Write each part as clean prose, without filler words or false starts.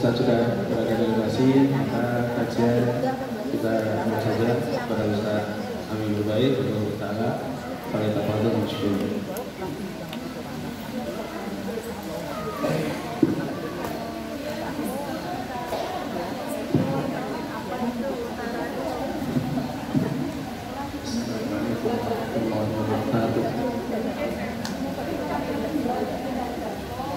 Ustaz sudah berada di lokasi, maka kajian kita mulai saja kepada Ustaz Amin Baik untuk ta'ala Falitafadhal masykur.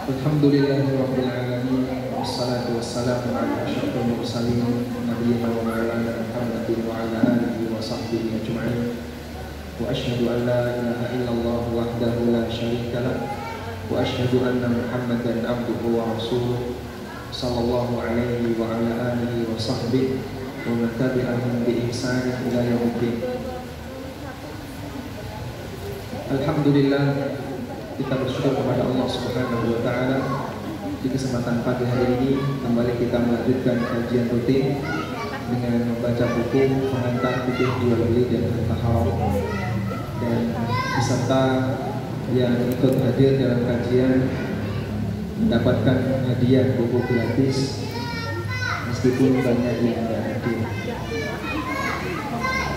Alhamdulillahirabbil alamin wassalatu wassalamu ala asyrafil mursalin nabiyina wa maulana Muhammadin wa ala alihi wa sahbihi ajma'in. Wa asyhadu an la ilaha illallah wahdahu la syarika lah wa asyhadu anna Muhammadan abduhu wa rasuluh sallallahu alaihi wa ala alihi wa sahbihi wa man tabi'ahum bi ihsan ila yaumiddin. Alhamdulillah, kita bersyukur kepada Allah Subhanahu wa taala di kesempatan pagi hari ini kembali kita melanjutkan kajian rutin dengan membaca buku pengantar fikih jual beli dan harta haram, dan peserta yang ikut hadir dalam kajian mendapatkan hadiah buku gratis meskipun banyak yang tidak hadir.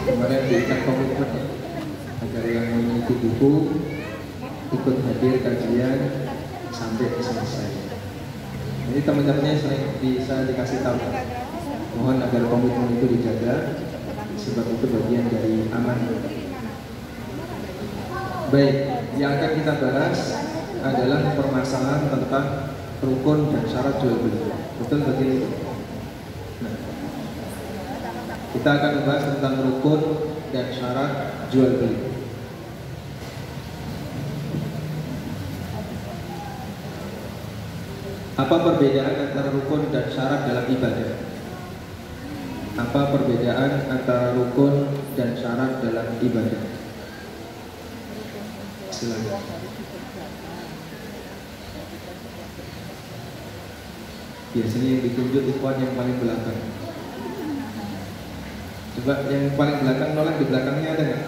Kemarin berikan komitmen agar yang memiliki buku ikut hadir kajian sampai selesai. Jadi teman-temannya sering bisa dikasih tahu. Mohon agar komitmen itu dijaga, sebab itu bagian dari aman. Baik, yang akan kita bahas adalah permasalahan tentang rukun dan syarat jual beli. Betul begitu? Nah, kita akan membahas tentang rukun dan syarat jual beli. Apa perbedaan antara rukun dan syarat dalam ibadah? Apa perbedaan antara rukun dan syarat dalam ibadah? Silakan. Biasanya yang ditunjuk ikhwan yang paling belakang. Coba yang paling belakang nolak, di belakangnya ada nggak?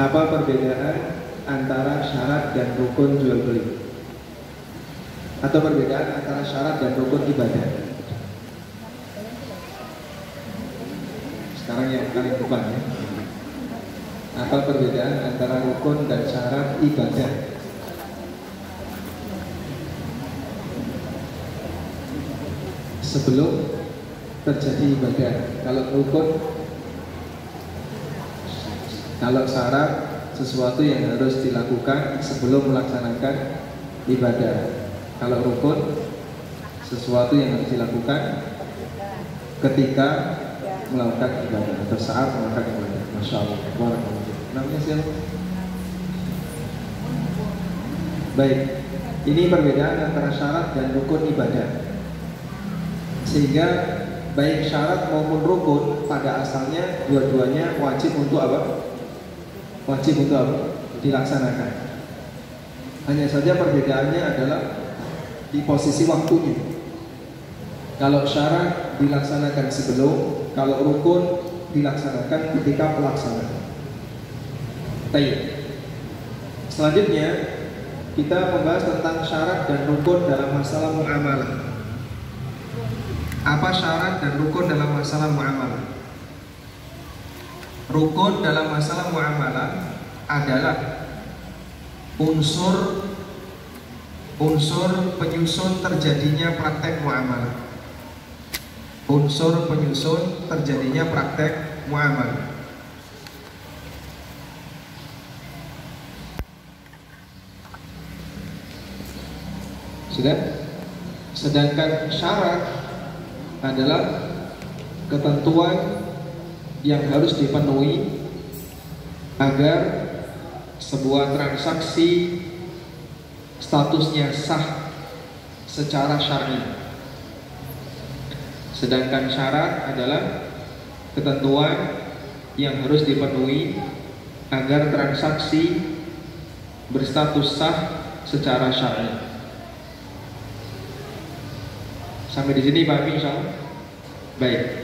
Apa perbedaan antara syarat dan rukun jual beli, atau perbedaan antara syarat dan rukun ibadah? Sekarang yang paling depan ya. Apa perbedaan antara rukun dan syarat ibadah? Sebelum terjadi ibadah. Kalau rukun, kalau syarat sesuatu yang harus dilakukan sebelum melaksanakan ibadah. Kalau rukun, sesuatu yang harus dilakukan ketika melakukan ibadah atau saat melakukan ibadah. Masya Allah. Namanya siapa? Baik, ini perbedaan antara syarat dan rukun ibadah. Sehingga baik syarat maupun rukun pada asalnya dua-duanya wajib untuk apa? Wajib untuk apa? Dilaksanakan. Hanya saja perbedaannya adalah di posisi waktunya. Kalau syarat dilaksanakan sebelum, kalau rukun dilaksanakan ketika pelaksanaan. Baik. Selanjutnya kita membahas tentang syarat dan rukun dalam masalah muamalah. Apa syarat dan rukun dalam masalah muamalah? Rukun dalam masalah muamalah adalah unsur penyusun terjadinya praktek muamalah. Unsur penyusun terjadinya praktek muamalah. Sudah? Sedangkan syarat adalah ketentuan yang harus dipenuhi agar sebuah transaksi statusnya sah secara syar'i. Sedangkan syarat adalah ketentuan yang harus dipenuhi agar transaksi berstatus sah secara syar'i. Sampai di sini pahami insyaallah? Baik.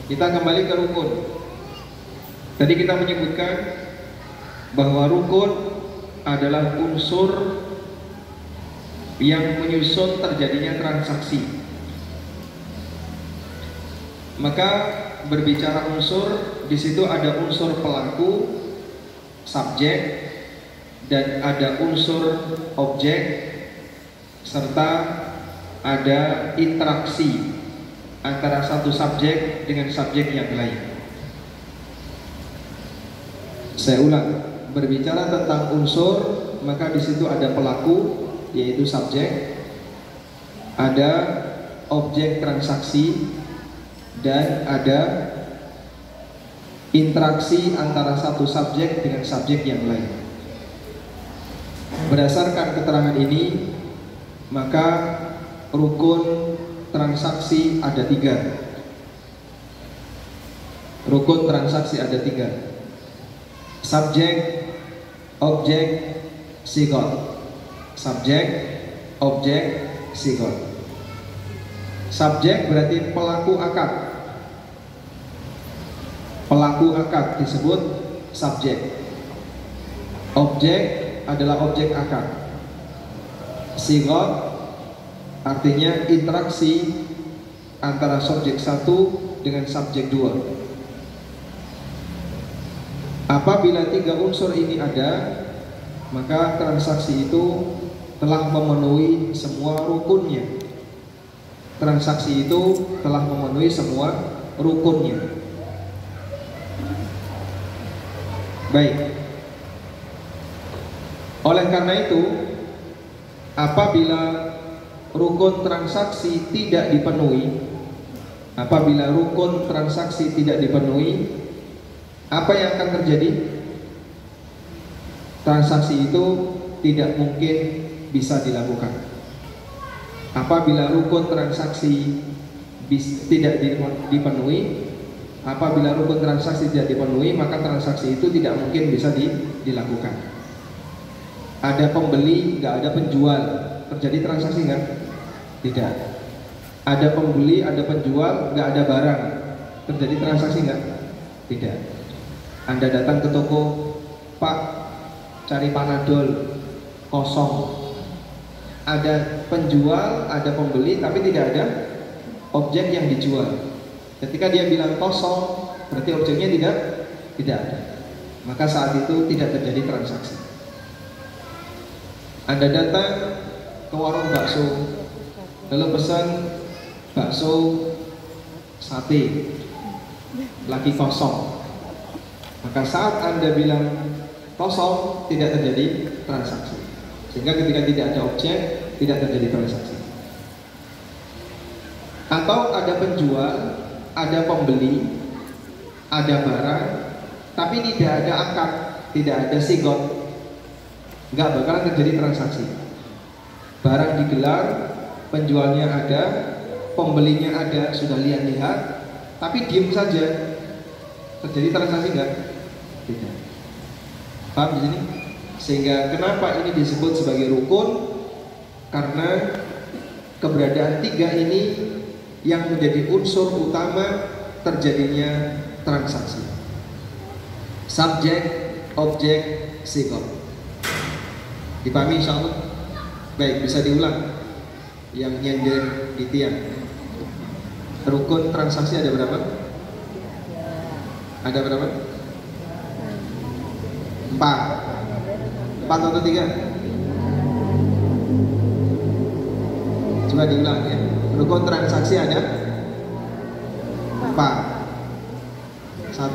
Kita kembali ke rukun. Tadi kita menyebutkan bahwa rukun adalah unsur yang menyusun terjadinya transaksi. Maka berbicara unsur, di situ ada unsur pelaku, subjek, dan ada unsur objek, serta ada interaksi antara satu subjek dengan subjek yang lain. Saya ulang, berbicara tentang unsur, maka di situ ada pelaku, yaitu subjek, ada objek transaksi, dan ada interaksi antara satu subjek dengan subjek yang lain. Berdasarkan keterangan ini, maka rukun transaksi ada 3. Rukun transaksi ada 3. Subjek, objek, sigot. Subjek, objek, sigot. Subjek berarti pelaku akad. Pelaku akad disebut subjek. Objek adalah objek akad. Sigot artinya interaksi antara subjek 1 dengan subjek 2. Apabila 3 unsur ini ada, maka transaksi itu telah memenuhi semua rukunnya. Transaksi itu telah memenuhi semua rukunnya. Baik. Oleh karena itu, apabila rukun transaksi tidak dipenuhi, apa yang akan terjadi? Transaksi itu tidak mungkin bisa dilakukan. Apabila rukun transaksi tidak dipenuhi, maka transaksi itu tidak mungkin bisa dilakukan. Ada pembeli, nggak ada penjual, terjadi transaksi nggak? Tidak. Ada pembeli, ada penjual, nggak ada barang, terjadi transaksi nggak? Tidak. Anda datang ke toko, Pak, cari panadol, kosong. Ada penjual, ada pembeli, tapi tidak ada objek yang dijual. Ketika dia bilang kosong, berarti objeknya tidak ada. Maka saat itu tidak terjadi transaksi. Anda datang ke warung bakso, lalu pesan bakso sate, lagi kosong. Maka saat Anda bilang kosong, tidak terjadi transaksi. Sehingga ketika tidak ada objek, tidak terjadi transaksi. Atau ada penjual, ada pembeli, ada barang, tapi tidak ada akad, tidak ada sigot, nggak bakalan terjadi transaksi. Barang digelar, penjualnya ada, pembelinya ada, sudah lihat-lihat, tapi diem saja, terjadi transaksi nggak? Tidak. Paham di sini? Sehingga kenapa ini disebut sebagai rukun? Karena keberadaan 3 ini yang menjadi unsur utama terjadinya transaksi. Subjek, objek, sigot. Dipahami insyaallah? Baik, bisa diulang yang nyender di tiang. Rukun transaksi ada berapa? Ada berapa? 4 atau 3? Coba diulang ya. Rukun transaksi ada 4. 1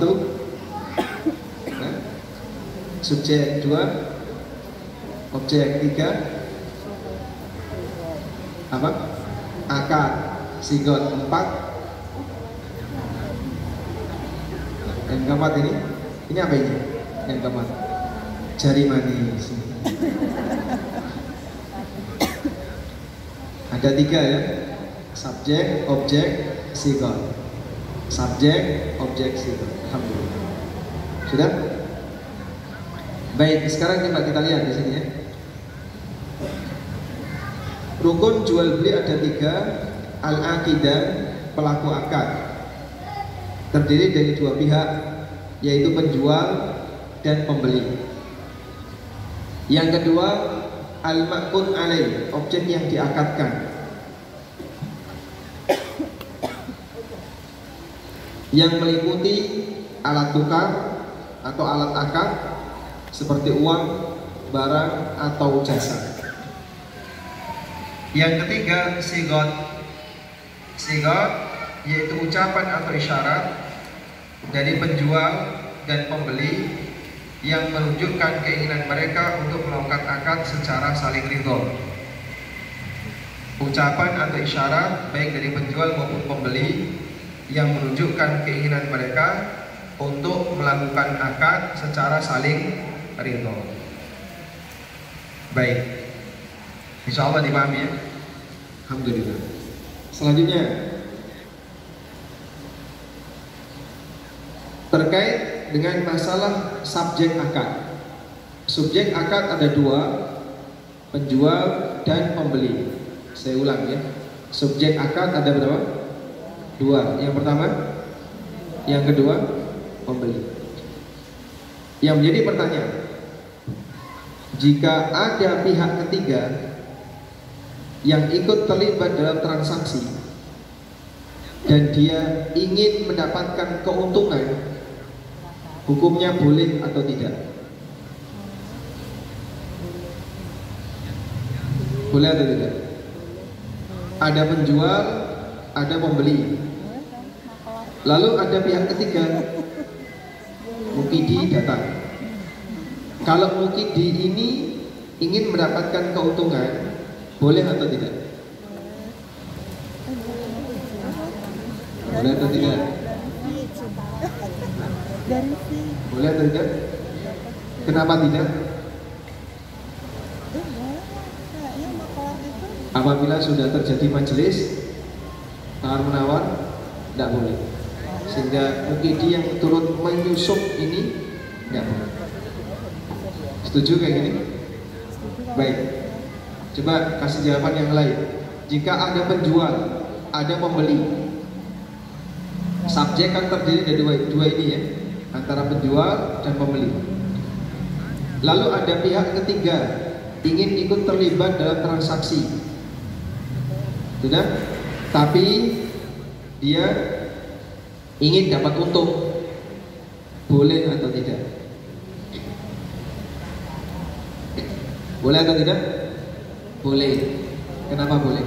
subjek, 2 objek, 3 apa? Akad, sigot, 4. Yang keempat ini apa ini? Yang keempat jari manis. Ada 3 ya. Subjek, objek, sigot. Subjek, objek, sigot. Alhamdulillah. Sudah? Baik, sekarang coba kita lihat di sini ya. Rukun jual beli ada 3. Al-aqidah, pelaku akad, terdiri dari 2 pihak, yaitu penjual dan pembeli. Yang kedua, al-ma'qud alaih, objek yang diakadkan, yang meliputi alat tukar atau alat akad seperti uang, barang atau jasa. Yang ketiga, sigot. Sigot yaitu ucapan atau isyarat dari penjual dan pembeli yang menunjukkan keinginan mereka untuk melakukan akad secara saling ridho. Ucapan atau isyarat baik dari penjual maupun pembeli yang menunjukkan keinginan mereka untuk melakukan akad secara saling ridho. Baik, insya Allah dipahami ya. Alhamdulillah. Selanjutnya terkait dengan masalah subjek akad. Subjek akad ada dua, penjual dan pembeli. Saya ulang ya. Subjek akad ada berapa? Dua. Yang pertama, yang kedua, pembeli. Yang menjadi pertanyaan, jika ada pihak ketiga yang ikut terlibat dalam transaksi dan dia ingin mendapatkan keuntungan, hukumnya boleh atau tidak? Boleh atau tidak? Ada penjual, ada pembeli. Lalu ada pihak ketiga, mukidi datang. Kalau mukidi ini ingin mendapatkan keuntungan, boleh atau tidak? Boleh atau tidak? Boleh atau tidak? Kenapa tidak? Apabila sudah terjadi majelis tawar menawar, tidak boleh. Sehingga mukidi yang turut menyusup ini tidak boleh. Setuju kayak gini? Baik. Coba kasih jawaban yang lain. Jika ada penjual, ada pembeli, subjek kan terdiri dari dua ini ya, antara penjual dan pembeli. Lalu ada pihak ketiga ingin ikut terlibat dalam transaksi, sudah, tapi dia ingin dapat untung, boleh atau tidak? Boleh atau tidak? Boleh. Kenapa boleh?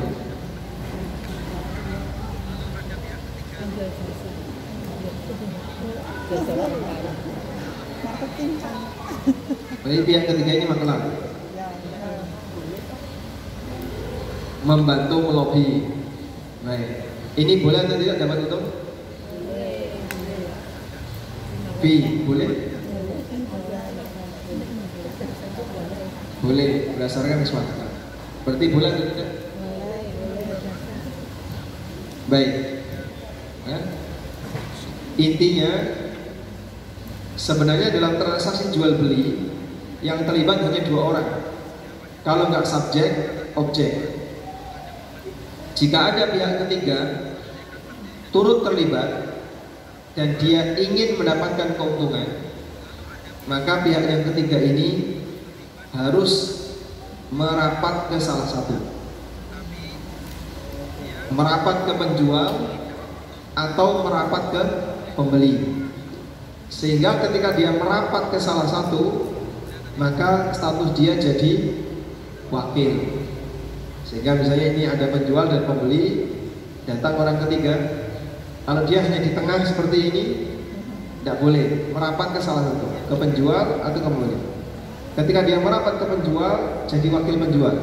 Berarti pihak ketiga ini makelar, membantu melobi. Baik. Ini boleh atau tidak dapat untung? B, boleh? Boleh, berdasarkan kesepakatan. Berarti boleh atau tidak? Baik ya? Intinya sebenarnya dalam transaksi jual beli yang terlibat hanya dua orang. Kalau nggak subjek, objek. Jika ada pihak ketiga turut terlibat dan dia ingin mendapatkan keuntungan, maka pihak yang ketiga ini harus merapat ke salah satu, merapat ke penjual atau merapat ke pembeli, sehingga ketika dia merapat ke salah satu, maka status dia jadi wakil. Sehingga misalnya ini ada penjual dan pembeli, datang orang ketiga, kalau dia hanya di tengah seperti ini, tidak boleh merapat ke salah satu, ke penjual atau ke pembeli. Ketika dia merapat ke penjual, jadi wakil penjual.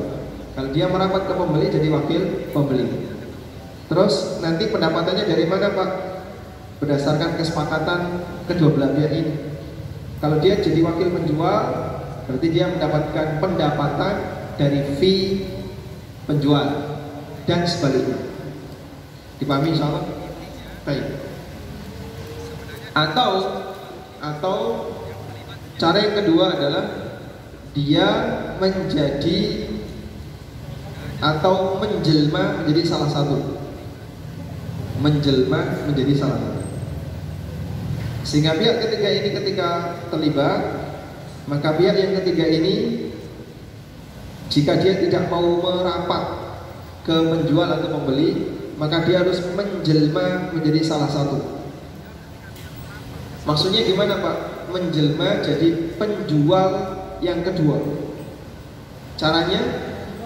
Kalau dia merapat ke pembeli, jadi wakil pembeli. Terus nanti pendapatannya dari mana, Pak? Berdasarkan kesepakatan kedua belah pihak ini. Kalau dia jadi wakil penjual, berarti dia mendapatkan pendapatan dari fee penjual dan sebaliknya. Dipahami insyaallah? Baik. Atau cara yang kedua adalah dia menjadi atau menjelma menjadi salah satu. Menjelma menjadi salah satu. Sehingga pihak ketiga ini ketika terlibat, maka pihak yang ketiga ini Jika dia tidak mau merapat ke penjual atau pembeli, maka dia harus menjelma menjadi salah satu. Maksudnya gimana Pak? Menjelma jadi penjual yang kedua. Caranya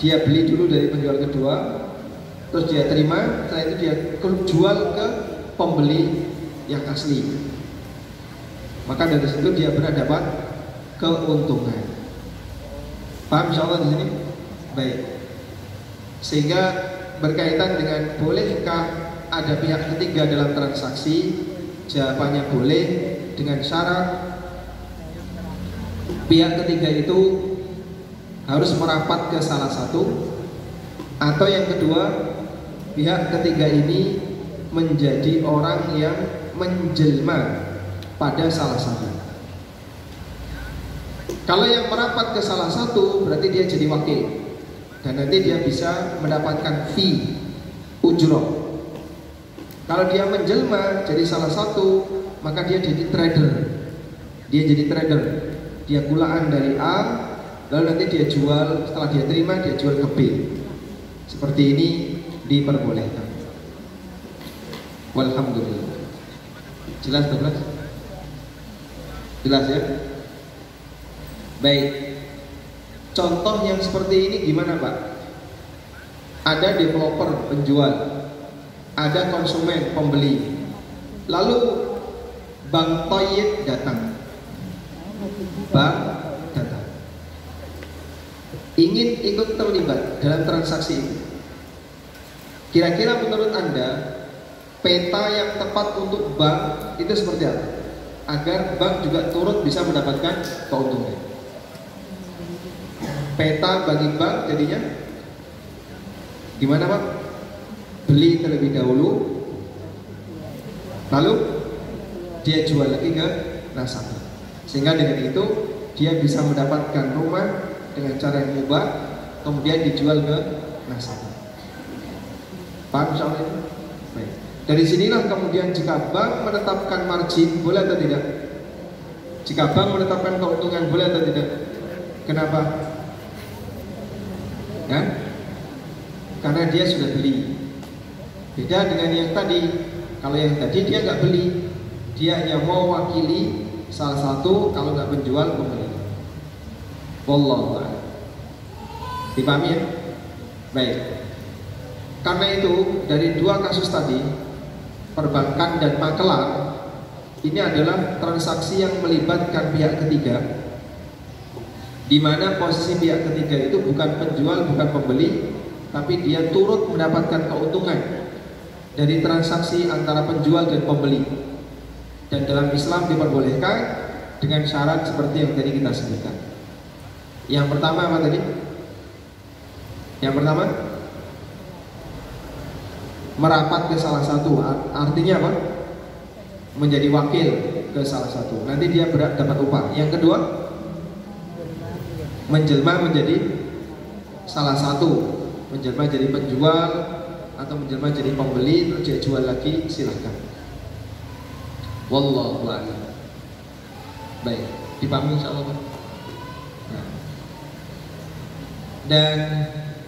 dia beli dulu dari penjual kedua, terus dia terima, setelah itu dia jual ke pembeli yang asli. Maka dari situ dia berdapat keuntungan. Paham insyaallah di sini? Baik. Sehingga berkaitan dengan bolehkah ada pihak ketiga dalam transaksi? Jawabannya boleh, dengan syarat pihak ketiga itu harus merapat ke salah satu, atau yang kedua pihak ketiga ini menjadi orang yang menjelma pada salah satu. Kalau yang merapat ke salah satu berarti dia jadi wakil, dan nanti dia bisa mendapatkan fee, ujroh. Kalau dia menjelma jadi salah satu, maka dia jadi trader. Dia jadi trader. Dia gulaan dari A, lalu nanti dia jual, setelah dia terima dia jual ke B. Seperti ini diperbolehkan. Walhamdulillah. Jelas teman? Jelas ya? Baik. Contoh yang seperti ini gimana Pak? Ada developer penjual, ada konsumen pembeli, lalu Bank Toyib datang. Bank datang ingin ikut terlibat dalam transaksi itu. Kira-kira menurut Anda peta yang tepat untuk bank itu seperti apa? Agar bank juga turut bisa mendapatkan keuntungan. Peta bagi bank jadinya gimana Pak? Beli terlebih dahulu, lalu dia jual lagi ke nasabah, sehingga dengan itu dia bisa mendapatkan rumah dengan cara yang mubah, kemudian dijual ke nasabah. Paham soal itu? Baik. Dari sinilah kemudian jika bank menetapkan margin boleh atau tidak? Jika bank menetapkan keuntungan boleh atau tidak? Kenapa? Ya? Karena dia sudah beli. Beda dengan yang tadi. Kalau yang tadi dia nggak beli, dia hanya mau wakili salah satu, kalau nggak penjual pembeli. Wallahu a'lam. Dipahami ya? Baik. Karena itu dari dua kasus tadi, perbankan dan makelar, ini adalah transaksi yang melibatkan pihak ketiga, di mana posisi pihak ketiga itu bukan penjual, bukan pembeli, tapi dia turut mendapatkan keuntungan dari transaksi antara penjual dan pembeli. Dan dalam Islam diperbolehkan dengan syarat seperti yang tadi kita sebutkan. Yang pertama apa tadi? Yang pertama merapat ke salah satu. Artinya apa? Menjadi wakil ke salah satu. Nanti dia dapat upah. Yang kedua menjelma menjadi salah satu. Menjelma jadi penjual atau menjelma jadi pembeli, terus dia jual lagi, silahkan. Wallahu a'lam. Baik, dipahami insyaallah. Nah. Dan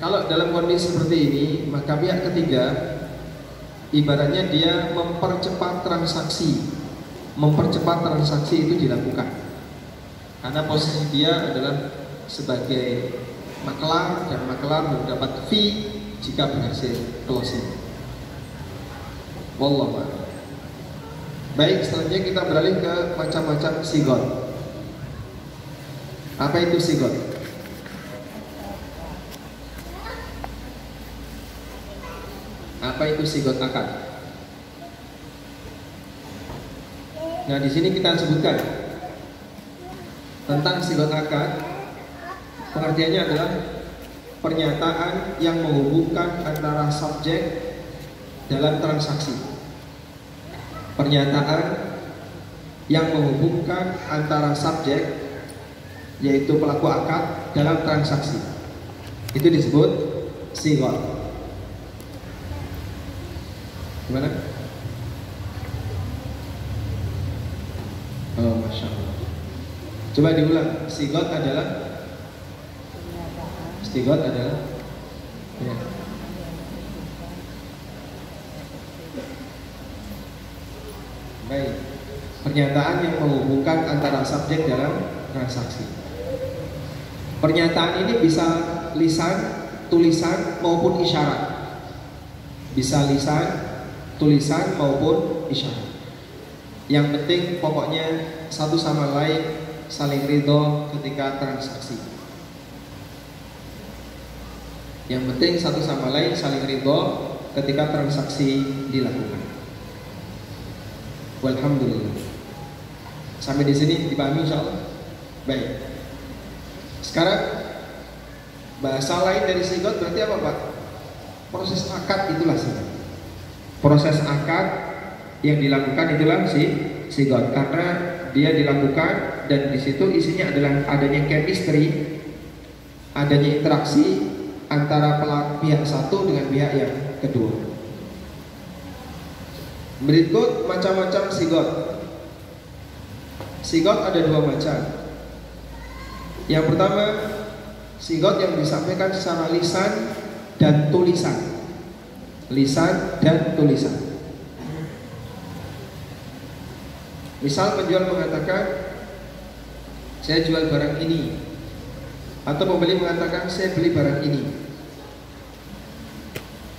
kalau dalam kondisi seperti ini, maka pihak ketiga ibaratnya dia mempercepat transaksi. Mempercepat transaksi itu dilakukan karena posisi dia adalah sebagai makelar, dan makelar mendapat fee jika berhasil closing. Wallahu a'lam. Baik, selanjutnya kita beralih ke macam-macam sigot. Apa itu sigot? Apa itu sigot akad? Nah, di sini kita sebutkan tentang sigot akad. Pengertiannya adalah pernyataan yang menghubungkan antara subjek dalam transaksi. Pernyataan yang menghubungkan antara subjek, yaitu pelaku akad, dalam transaksi. Itu disebut sigot. Gimana? Oh, Masya Allah. Coba diulang. Sigot adalah Sigot adalah ya. Baik. Pernyataan yang menghubungkan antara subjek dalam transaksi. Pernyataan ini bisa lisan, tulisan maupun isyarat. Bisa lisan, tulisan maupun isyarat. Yang penting pokoknya satu sama lain saling ridho ketika transaksi. Yang penting satu sama lain saling ridho ketika transaksi dilakukan. Walhamdulillah. Sampai di sini dipahami insyaallah. Baik. Sekarang bahasa lain dari sigot berarti apa Pak? Proses akad itulah sigot. Proses akad yang dilakukan itulah sigot, karena dia dilakukan dan di situ isinya adalah adanya chemistry, adanya interaksi antara pihak satu dengan pihak yang kedua. Berikut macam-macam sigot. Sigot ada dua macam. Yang pertama, sigot yang disampaikan secara lisan dan tulisan. Lisan dan tulisan. Misal penjual mengatakan saya jual barang ini, atau pembeli mengatakan saya beli barang ini,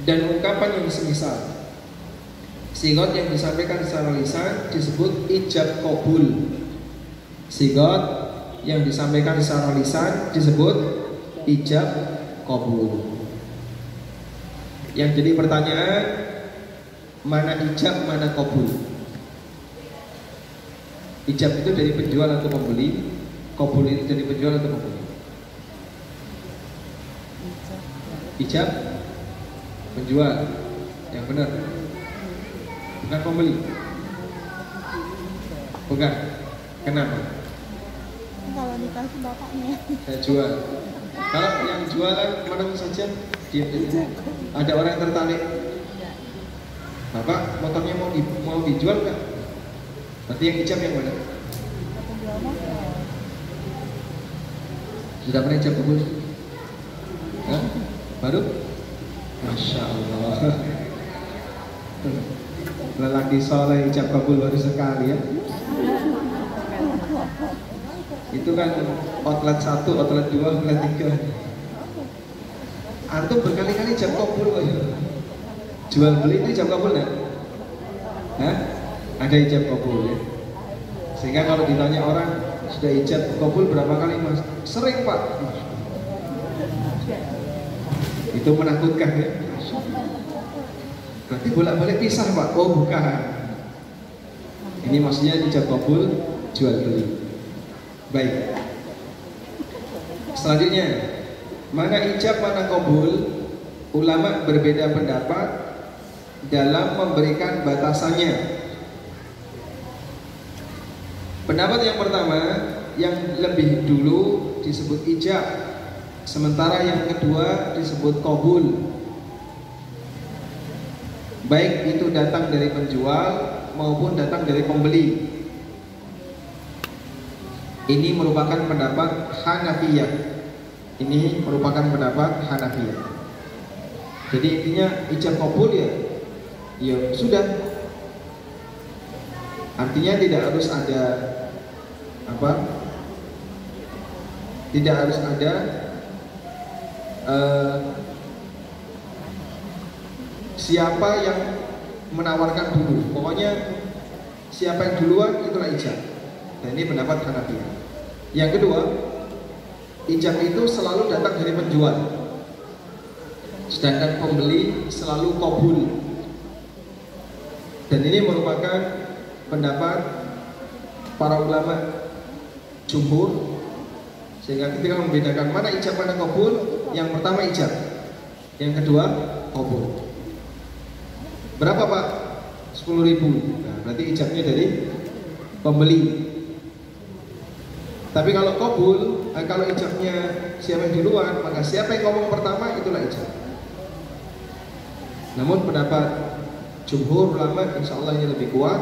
dan ungkapan yang semisal. Sigot yang disampaikan secara lisan disebut ijab qabul. Sigot yang disampaikan secara lisan disebut ijab qabul. Yang jadi pertanyaan, mana ijab, mana qabul? Ijab itu dari penjual atau pembeli, qabul itu dari penjual atau pembeli? Ijab penjual, yang benar. Bukan pembeli. Bukan. Kenapa? Kalau dikasih bapaknya. Saya jual. Kalau yang jualan menang saja, dia ada orang yang tertarik. Bapak, motornya mau dijual nggak? Berarti yang ijab yang mana? Sudah pernah ijab kabul? Hah? Baru? Masya Allah. Lelaki soleh ijab kabul baru sekali ya. Itu kan outlet 1, outlet 2, outlet 3. Antum berkali-kali ijab kabul kok. Jual beli itu ijab kabul enggak? Hah? Ada ijab kabul ya. Sehingga kalau ditanya orang sudah ijab kabul berapa kali Mas? Sering Pak. Itu menakutkan ya. Berarti bolak-balik pisah Pak? Oh bukan. Ini maksudnya ijab kabul jual beli. Baik. Selanjutnya, mana ijab mana kabul? Ulama berbeda pendapat dalam memberikan batasannya. Pendapat yang pertama, yang lebih dulu disebut ijab, sementara yang kedua disebut kabul. Baik itu datang dari penjual maupun datang dari pembeli. Ini merupakan pendapat Hanafiyah. Ini merupakan pendapat Hanafiyah. Jadi intinya ijab kabul ya sudah. Artinya tidak harus ada apa? Tidak harus ada siapa yang menawarkan dulu. Pokoknya siapa yang duluan itulah ijab. Dan ini pendapat Hanafiyah. Yang kedua, ijab itu selalu datang dari penjual, sedangkan pembeli selalu kabul. Dan ini merupakan pendapat para ulama jumhur. Sehingga ketika membedakan mana ijab mana kabul, yang pertama ijab, yang kedua kabul. Berapa Pak? 10.000. Nah, berarti ijabnya dari pembeli. Tapi kalau kabul, kalau ijabnya siapa yang duluan, maka siapa yang ngomong pertama itulah ijab. Namun pendapat jumhur ulama insya Allah ini lebih kuat,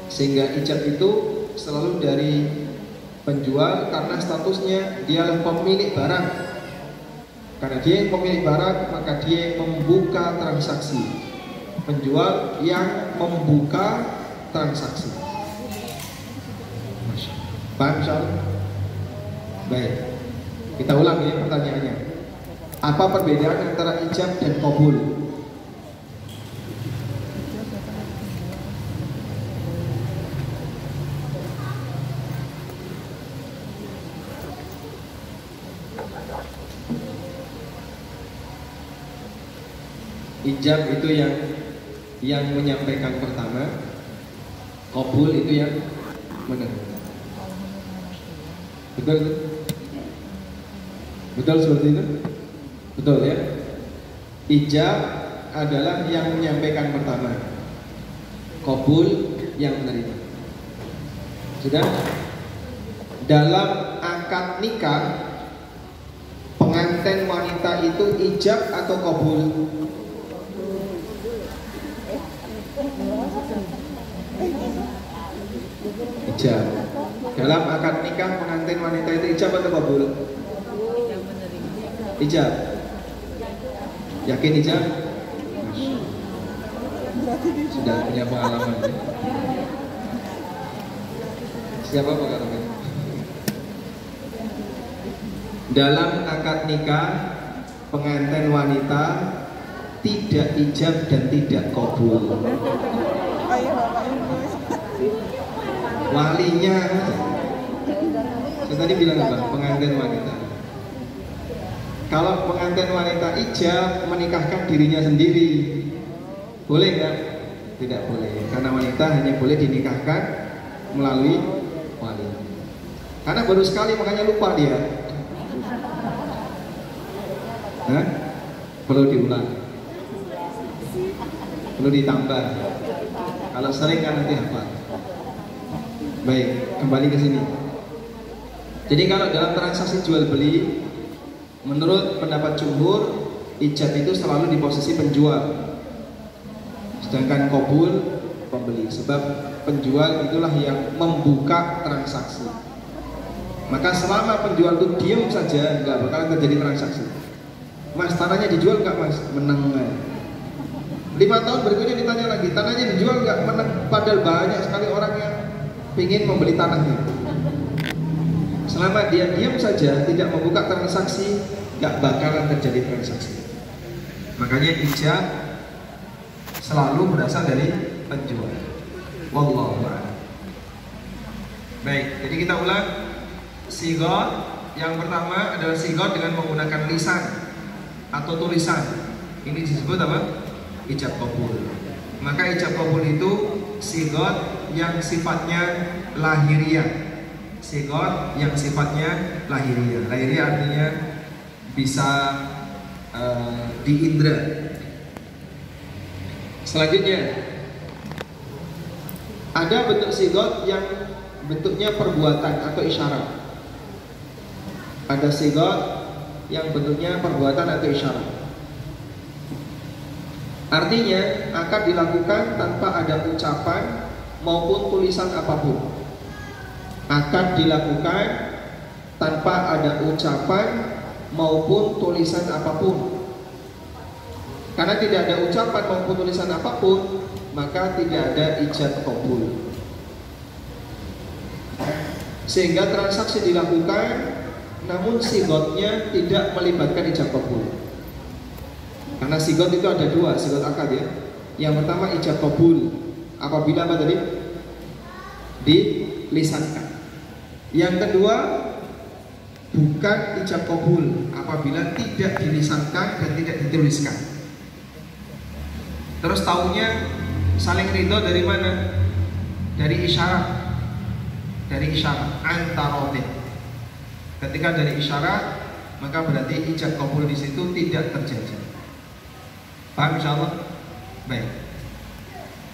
sehingga ijab itu selalu dari penjual karena statusnya dialah pemilik barang. Karena dia yang pemilik barang, maka dia yang membuka transaksi. Penjual yang membuka transaksi. Paham insyaallah? Baik. Kita ulang ya pertanyaannya. Apa perbedaan antara ijab dan qabul? Ijab itu yang menyampaikan pertama, qabul itu yang menerima. Betul? Betul seperti itu? Betul ya? Ijab adalah yang menyampaikan pertama, qabul yang menerima. Sudah? Dalam akad nikah, pengantin wanita itu ijab atau qabul? Ijab. Dalam akad nikah pengantin wanita itu ijab atau qabul? Ijab. Yakin ijab? Sudah punya pengalaman ya? Siapa pengalaman? Dalam akad nikah pengantin wanita tidak ijab dan tidak qabul. Walinya, saya tadi bilang apa? Pengantin wanita. Kalau pengantin wanita ijab menikahkan dirinya sendiri, boleh nggak? Tidak boleh, karena wanita hanya boleh dinikahkan melalui wali. Karena baru sekali makanya lupa dia. Hah? Perlu diulang, perlu ditambah. Kalau sering kan nanti hafal. Baik, kembali ke sini. Jadi kalau dalam transaksi jual beli, menurut pendapat jumhur, ijab itu selalu di posisi penjual, sedangkan qabul pembeli. Sebab penjual itulah yang membuka transaksi. Maka selama penjual itu diam saja, nggak bakalan terjadi transaksi. Mas, tanahnya dijual nggak mas? Menang. 5 tahun berikutnya ditanya lagi, tanahnya dijual nggak? Menang. Padahal banyak sekali orang yang ingin membeli tanahnya. Selama dia diam saja, tidak membuka transaksi, nggak bakalan terjadi transaksi. Makanya ijab selalu berasal dari penjual. Wallahu a'lam. Baik, jadi kita ulang. Sigot yang pertama adalah sigot dengan menggunakan lisan atau tulisan. Ini disebut apa? Ijab qabul. Maka ijab qabul itu sigot yang sifatnya lahiriah. Sigot yang sifatnya lahiriah. Lahiriah artinya bisa diindra. Selanjutnya ada bentuk sigot yang bentuknya perbuatan atau isyarat. Ada sigot yang bentuknya perbuatan atau isyarat. Artinya akan dilakukan tanpa ada ucapan maupun tulisan apapun. Akan dilakukan tanpa ada ucapan maupun tulisan apapun. Karena tidak ada ucapan maupun tulisan apapun, maka tidak ada ijab qabul. Sehingga transaksi dilakukan, namun sigotnya tidak melibatkan ijab qabul. Karena sigot itu ada dua, sigot akad ya. Yang pertama ijab qabul, apabila apa tadi? Dilisankan. Yang kedua bukan ijab qabul, apabila tidak dilisankan dan tidak dituliskan. Terus taunya saling ridho dari mana? Dari isyarat. Dari isyarat antarotin. Ketika dari isyarat, maka berarti ijab qabul di situ tidak terjadi. Paham insyaallah? Baik.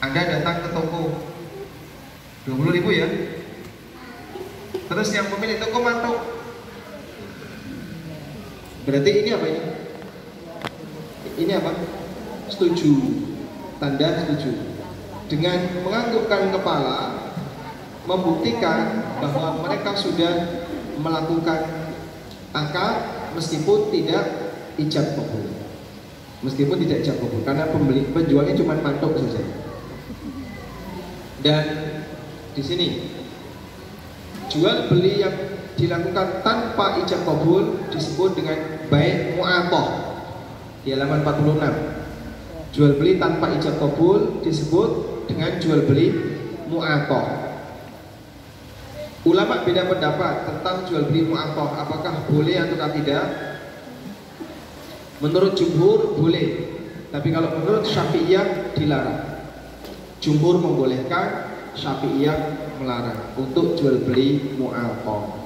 Anda datang ke toko 20.000 ya. Terus yang pemilik toko mantau. Berarti ini apa ini? Ini apa? Setuju. Tanda setuju. Dengan menganggukkan kepala, membuktikan bahwa mereka sudah melakukan akad meskipun tidak ijab kabul. Meskipun tidak ijab kabul, karena penjualnya cuma mantuk saja. Dan di sini jual beli yang dilakukan tanpa ijab kabul disebut dengan bai' mu'athah. Di halaman 46. Jual beli tanpa ijab kabul disebut dengan jual beli mu'athah. Ulama beda pendapat tentang jual beli mu'athah, apakah boleh atau tidak. Menurut jumhur boleh, tapi kalau menurut Syafi'iyah dilarang. Jumhur membolehkan, Syafi'iyah melarang untuk jual beli mu'athah.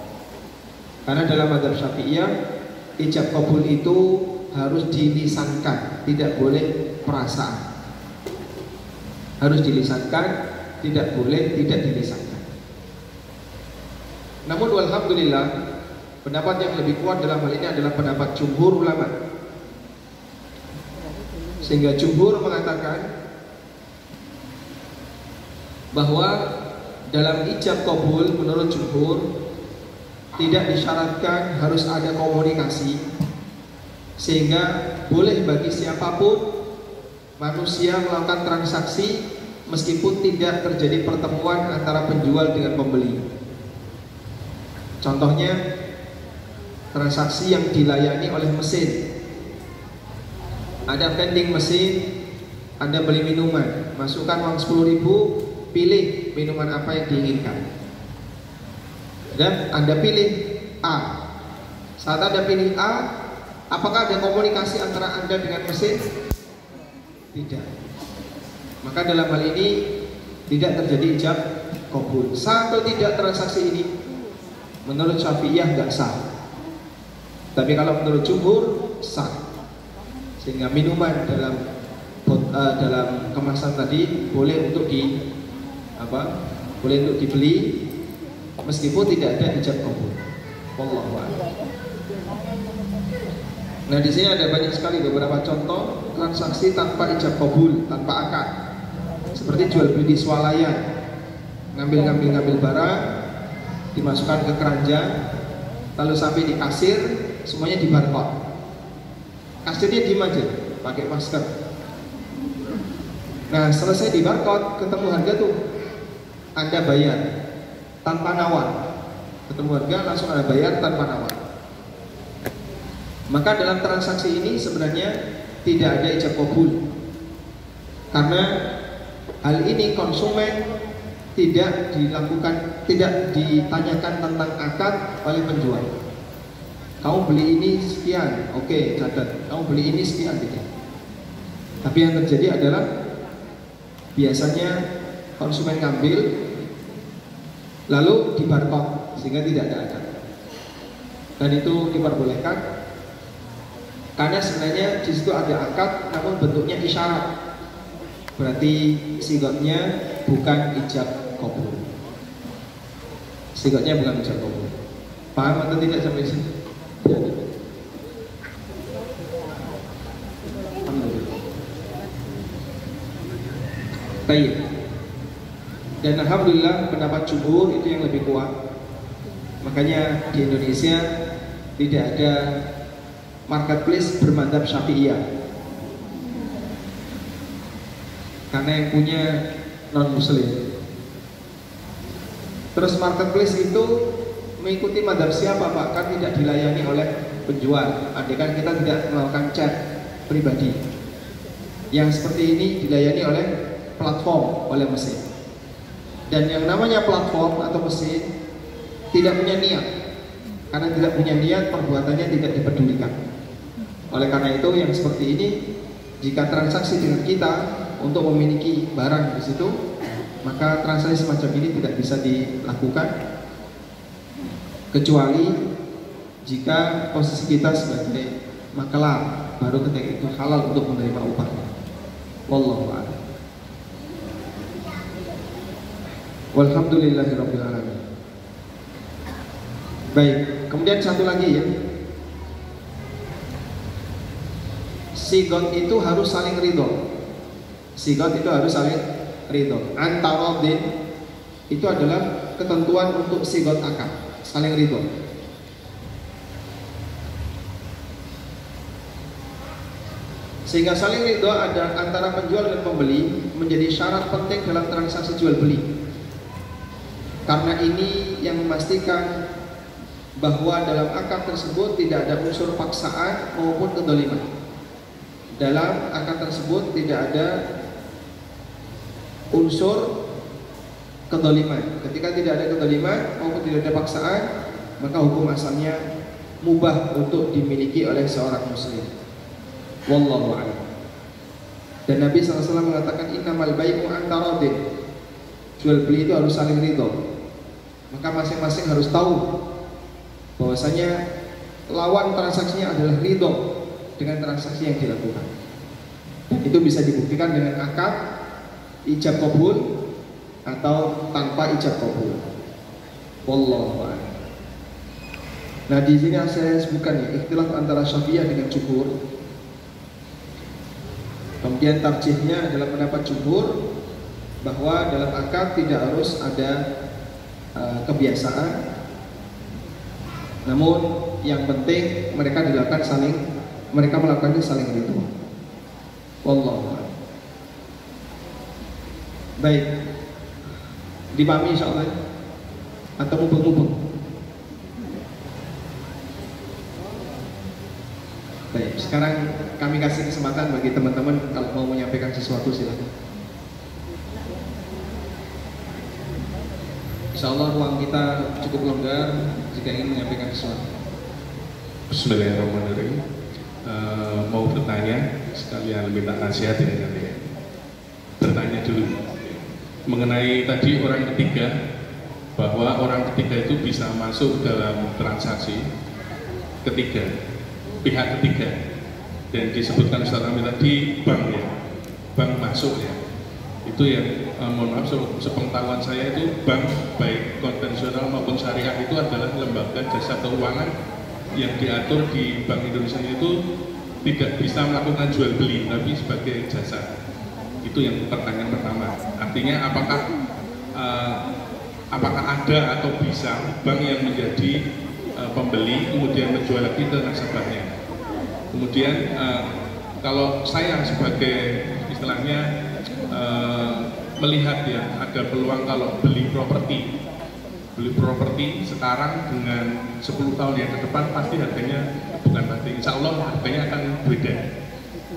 Karena dalam mazhab Syafi'iyah ijab kabul itu harus dilisankan, tidak boleh perasaan. Harus dilisankan, tidak boleh tidak dilisankan. Namun alhamdulillah pendapat yang lebih kuat dalam hal ini adalah pendapat jumhur ulama. Sehingga jumhur mengatakan bahwa dalam ijab kabul menurut jumhur tidak disyaratkan harus ada komunikasi, sehingga boleh bagi siapapun manusia melakukan transaksi meskipun tidak terjadi pertemuan antara penjual dengan pembeli. Contohnya transaksi yang dilayani oleh mesin. Ada vending mesin, Anda beli minuman, masukkan uang 10.000, pilih minuman apa yang diinginkan. Dan Anda pilih A. Saat Anda pilih A, apakah ada komunikasi antara Anda dengan mesin? Tidak. Maka dalam hal ini tidak terjadi ijab kabul. Sah atau tidak transaksi ini? Menurut Syafi'iyah nggak sah. Tapi kalau menurut jumhur sah. Sehingga minuman dalam kemasan tadi boleh untuk boleh untuk dibeli meskipun tidak ada ijab kabul. Wallahu a'lam. Nah, di sini ada banyak sekali beberapa contoh transaksi tanpa ijab kabul, tanpa akad. Seperti jual beli di swalayan, ngambil barang, dimasukkan ke keranjang, lalu sampai di kasir, semuanya di barcode. Kasirnya diem aja, pakai masker. Nah, selesai di barcode, ketemu harga tuh, Anda bayar tanpa nawar. Ketemu harga, langsung Anda bayar tanpa nawar. Maka dalam transaksi ini sebenarnya tidak ada ijab kabul, karena hal ini konsumen tidak ditanyakan tentang akad oleh penjual. Kamu beli ini sekian, oke, catat. Kamu beli ini sekian, tidak. Tapi yang terjadi adalah biasanya konsumen ngambil lalu di barcode sehingga tidak ada akad. Dan itu diperbolehkan karena sebenarnya di situ ada akad, namun bentuknya isyarat. Berarti sigotnya bukan ijab kabul. Sigotnya bukan ijab kabul. Paham atau tidak sampai sini? Alhamdulillah. Baik. Dan alhamdulillah pendapat jumhur itu yang lebih kuat. Makanya di Indonesia tidak ada marketplace bermadzhab Syafi'iyah. Karena yang punya non-muslim. Terus marketplace itu mengikuti madzhab siapa Pak? Kan tidak dilayani oleh penjual. Andaikan kita tidak melakukan chat pribadi. Yang seperti ini dilayani oleh platform, oleh mesin. Dan yang namanya platform atau mesin tidak punya niat. Karena tidak punya niat, perbuatannya tidak dipedulikan. Oleh karena itu yang seperti ini, jika transaksi dengan kita untuk memiliki barang di situ, maka transaksi semacam ini tidak bisa dilakukan kecuali jika posisi kita sebagai makelar, baru ketika itu halal untuk menerima upahnya. Wallahu a'lam. Walhamdulillahirabbil alamin. Baik, kemudian satu lagi ya. Sigot itu harus saling ridho. Sigot itu harus saling ridho. Antarodin itu adalah ketentuan untuk sigot akad, saling ridho. Sehingga saling ridho ada antara penjual dan pembeli menjadi syarat penting dalam transaksi jual beli. Karena ini yang memastikan bahwa dalam akad tersebut tidak ada unsur paksaan maupun kedoliman. Dalam akad tersebut tidak ada unsur kedoliman. Ketika tidak ada kedoliman maupun tidak ada paksaan, maka hukum asalnya mubah untuk dimiliki oleh seorang muslim. Wallahu a'lam. Dan Nabi SAW mengatakan innamal bai'u an taradin. Jual beli itu harus saling ridho. Maka masing-masing harus tahu bahwasanya lawan transaksinya adalah ridho dengan transaksi yang dilakukan. Dan itu bisa dibuktikan dengan akad ijab qabul atau tanpa ijab qabul. Wallahu a'lam. Nah, di sini saya sebutkan ya, ikhtilaf antara Syafi'iyah dengan jumhur. Kemudian tarjihnya adalah pendapat jumhur bahwa dalam akad tidak harus ada kebiasaan. Namun yang penting mereka melakukannya saling ridho. Wallahu a'lam. Baik. Dipahami insyaallah atau mubeng-mubeng? Baik, sekarang kami kasih kesempatan bagi teman-teman kalau mau menyampaikan sesuatu silakan. Insyaallah ruang kita cukup longgar jika ingin menyampaikan sesuatu. Bismillahirrahmanirrahim. Mau bertanya sekalian minta nasihat ini nanti ya. Bertanya dulu mengenai tadi orang ketiga, bahwa orang ketiga itu bisa masuk dalam transaksi ketiga, pihak ketiga, dan disebutkan Ustaz Amin tadi bank ya, bank masuk ya. Itu yang mohon maaf sepengetahuan saya itu bank baik konvensional maupun syariah itu adalah lembaga jasa keuangan yang diatur di Bank Indonesia itu tidak bisa melakukan jual beli tapi sebagai jasa. Itu yang pertanyaan pertama. Artinya apakah ada atau bisa bank yang menjadi pembeli kemudian menjual lagi ke nasabahnya. Kemudian kalau saya sebagai istilahnya melihat ya ada peluang kalau beli properti sekarang dengan 10 tahun yang ke depan pasti harganya, bukan pasti, insya Allah harganya akan beda.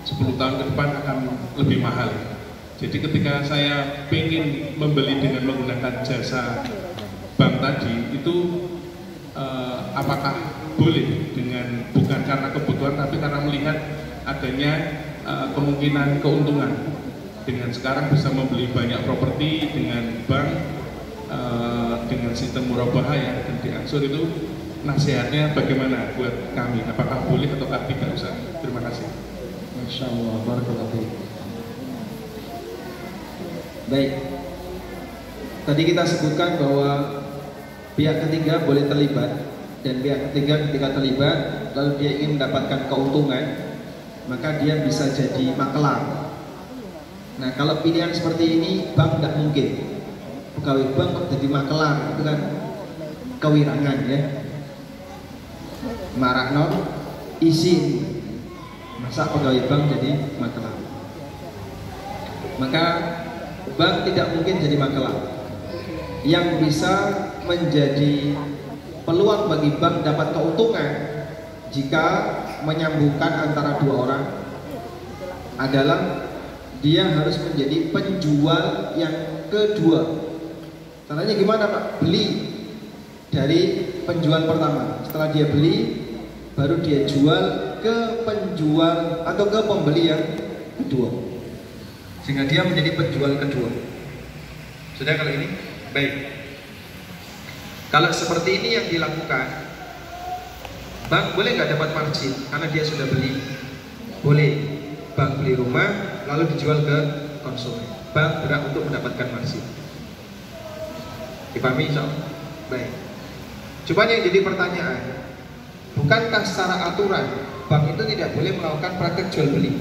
10 tahun ke depan akan lebih mahal. Jadi ketika saya ingin membeli dengan menggunakan jasa bank tadi itu apakah boleh dengan bukan karena kebutuhan tapi karena melihat adanya kemungkinan keuntungan dengan sekarang bisa membeli banyak properti dengan bank dengan sistem murabahah ya dan diangsur. Itu nasihatnya bagaimana buat kami, apakah boleh atau tidak Ustaz? Terima kasih. Masya Allah, barakallahu fiik. Baik, tadi kita sebutkan bahwa pihak ketiga boleh terlibat, dan pihak ketiga ketika terlibat lalu dia ingin mendapatkan keuntungan maka dia bisa jadi makelar. Nah, kalau pilihan seperti ini bank tidak mungkin. Pegawai bank kok jadi makelar, itu kan kewirangan ya. Maraknon izin, masa pegawai bank jadi makelar? Maka bank tidak mungkin jadi makelar. Yang bisa menjadi peluang bagi bank dapat keuntungan jika menyambungkan antara dua orang adalah dia harus menjadi penjual yang kedua. Caranya gimana Pak? Beli dari penjual pertama, setelah dia beli baru dia jual ke penjual atau ke pembeli yang kedua, sehingga dia menjadi penjual kedua. Sudah kalau ini? Baik. Kalau seperti ini yang dilakukan, bank boleh nggak dapat margin karena dia sudah beli? Boleh. Bank beli rumah lalu dijual ke konsumen, bank berhak untuk mendapatkan margin. Dipahami insyaallah? Baik. Cuma yang jadi pertanyaan, bukankah secara aturan bank itu tidak boleh melakukan praktek jual beli?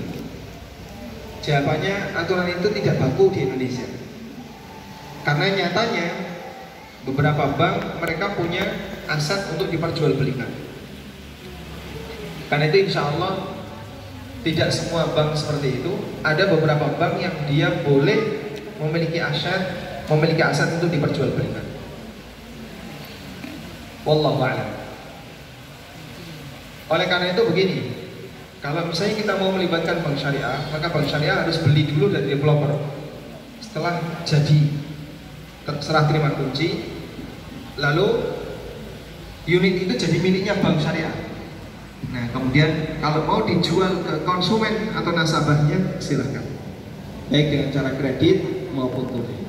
Jawabannya, aturan itu tidak baku di Indonesia. Karena nyatanya beberapa bank mereka punya aset untuk diperjualbelikan. Karena itu insya Allah tidak semua bank seperti itu. Ada beberapa bank yang dia boleh memiliki aset untuk diperjualbelikan. Wallahu a'lam. Oleh karena itu begini, kalau misalnya kita mau melibatkan bank syariah, maka bank syariah harus beli dulu dari developer. Setelah jadi, serah terima kunci, lalu unit itu jadi miliknya bank syariah. Nah, kemudian kalau mau dijual ke konsumen atau nasabahnya, silahkan, baik dengan cara kredit maupun tunai.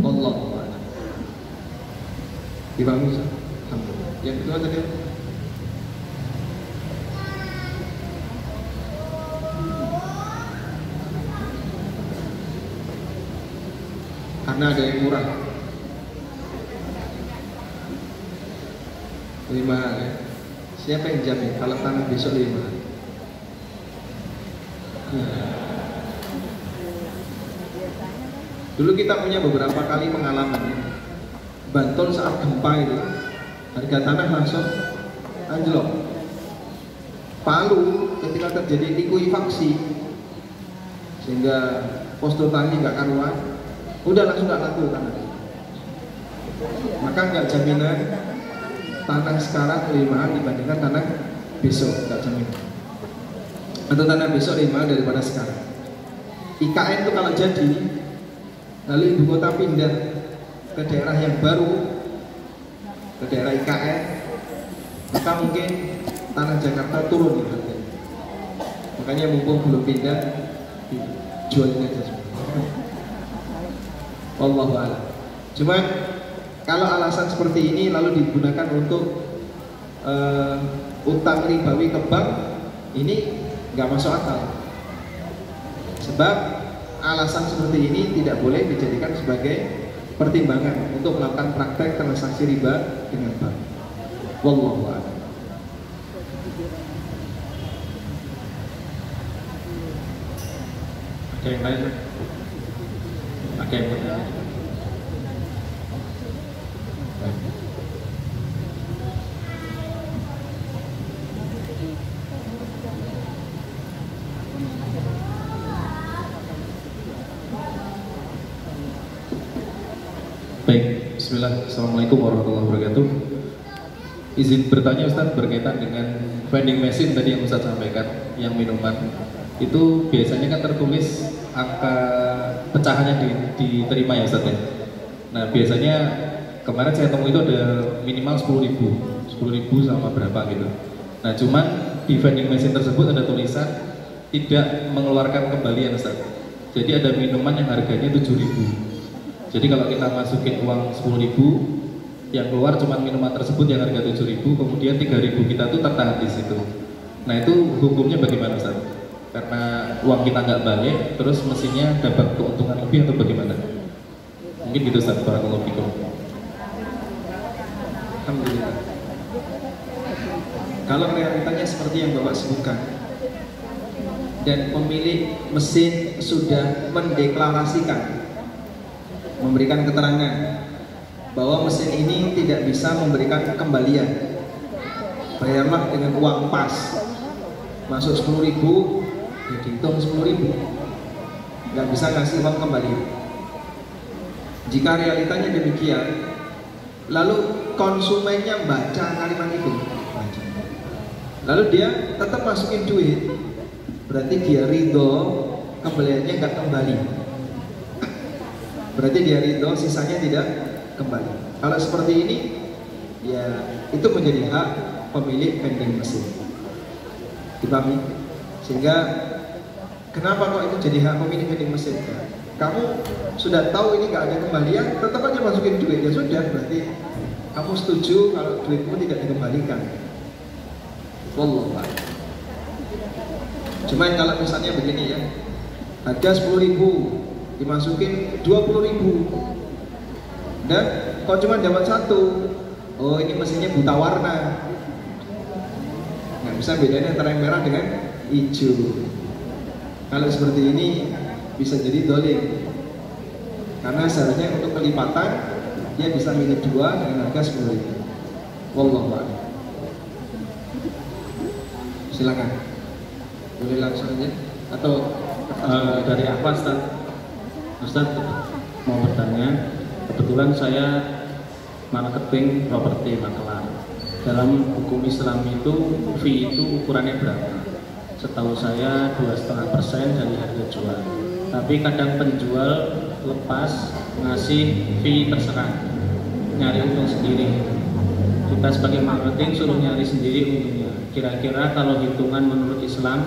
Wallahu a'lam. Dipahami? Alhamdulillah. Yang kedua tadi karena ada yang murah, lebih mahal ya. Siapa yang jamin kalau tanah besok lebih mahal? Dulu kita punya beberapa kali pengalaman ya. Bantul saat gempa itu harga tanah langsung anjlok. Palu ketika terjadi likuifaksi sehingga postur tani nggak karuan, udah langsung nggak laku tanah. Maka nggak jaminan tanah sekarang lebih mahal dibandingkan tanah besok, nggak jaminan. Atau tanah besok lebih mahal daripada sekarang. IKN itu kalau jadi, lalu ibu kota pindah ke daerah yang baru, ke daerah IKN, maka mungkin tanah Jakarta turun di harganya. Makanya mumpung belum pindah, jualin aja semua. Wallahu a'lam. Cuman kalau alasan seperti ini lalu digunakan untuk utang ribawi ke bank, ini nggak masuk akal. Sebab alasan seperti ini tidak boleh dijadikan sebagai pertimbangan untuk melakukan praktek transaksi riba dengan bank. Wallahu a'lam. Ada yang lain? Ada yang lain? Baik, bismillah. Assalamualaikum warahmatullahi wabarakatuh. Izin bertanya Ustaz berkaitan dengan vending machine tadi yang Ustaz sampaikan, yang minuman itu biasanya kan tertulis angka pecahannya diterima ya Ustaz ya. Nah biasanya kemarin saya temui itu ada minimal 10.000 sama berapa gitu. Nah cuman di vending machine tersebut ada tulisan tidak mengeluarkan kembalian Ustaz. Jadi ada minuman yang harganya 7.000. Jadi kalau kita masukin uang 10.000, yang keluar cuma minuman tersebut yang harga 7.000, kemudian 3.000 kita tuh tertahan di situ. Nah itu hukumnya bagaimana Ustaz? Karena uang kita nggak balik, terus mesinnya dapat keuntungan lebih atau bagaimana? Mungkin gitu Ustaz. Barakallahu fikum. Alhamdulillah. Kalau realitanya seperti yang Bapak sebutkan, dan pemilik mesin sudah mendeklarasikan, memberikan keterangan bahwa mesin ini tidak bisa memberikan kembalian, bayarlah dengan uang pas, masuk 10.000 ya dihitung 10.000, nggak bisa ngasih uang kembali. Jika realitanya demikian, lalu konsumennya baca kalimat itu, lalu dia tetap masukin duit, berarti dia ridho kembaliannya nggak kembali, berarti dia ridho sisanya tidak kembali. Kalau seperti ini, ya itu menjadi hak pemilik vending mesin. Dipahami? Sehingga kenapa kok itu jadi hak pemilik vending mesin? Kamu sudah tahu ini nggak ada kembalian, tetap aja masukin duit, ya sudah, berarti kamu setuju kalau duitmu tidak dikembalikan. Wallahu a'lam. Cuman kalau misalnya begini ya, harga 10.000 dimasukin 20.000 dan kok cuma dapat satu, oh ini mesinnya buta warna, nggak bisa bedain antara yang merah dengan hijau. Kalau seperti ini bisa jadi dolim, karena seharusnya untuk kelipatan dia bisa milih 2 dengan harga 10.000. Wallahu a'lam. Silakan. Boleh langsung aja atau dari apa Ustaz mau bertanya, kebetulan saya marketing properti makelar. Dalam hukum Islam itu fee itu ukurannya berapa? Setahu saya 2,5% dari harga jual. Tapi kadang penjual lepas ngasih fee terserah, nyari untung sendiri. Kita sebagai marketing suruh nyari sendiri untungnya. Kira-kira kalau hitungan menurut Islam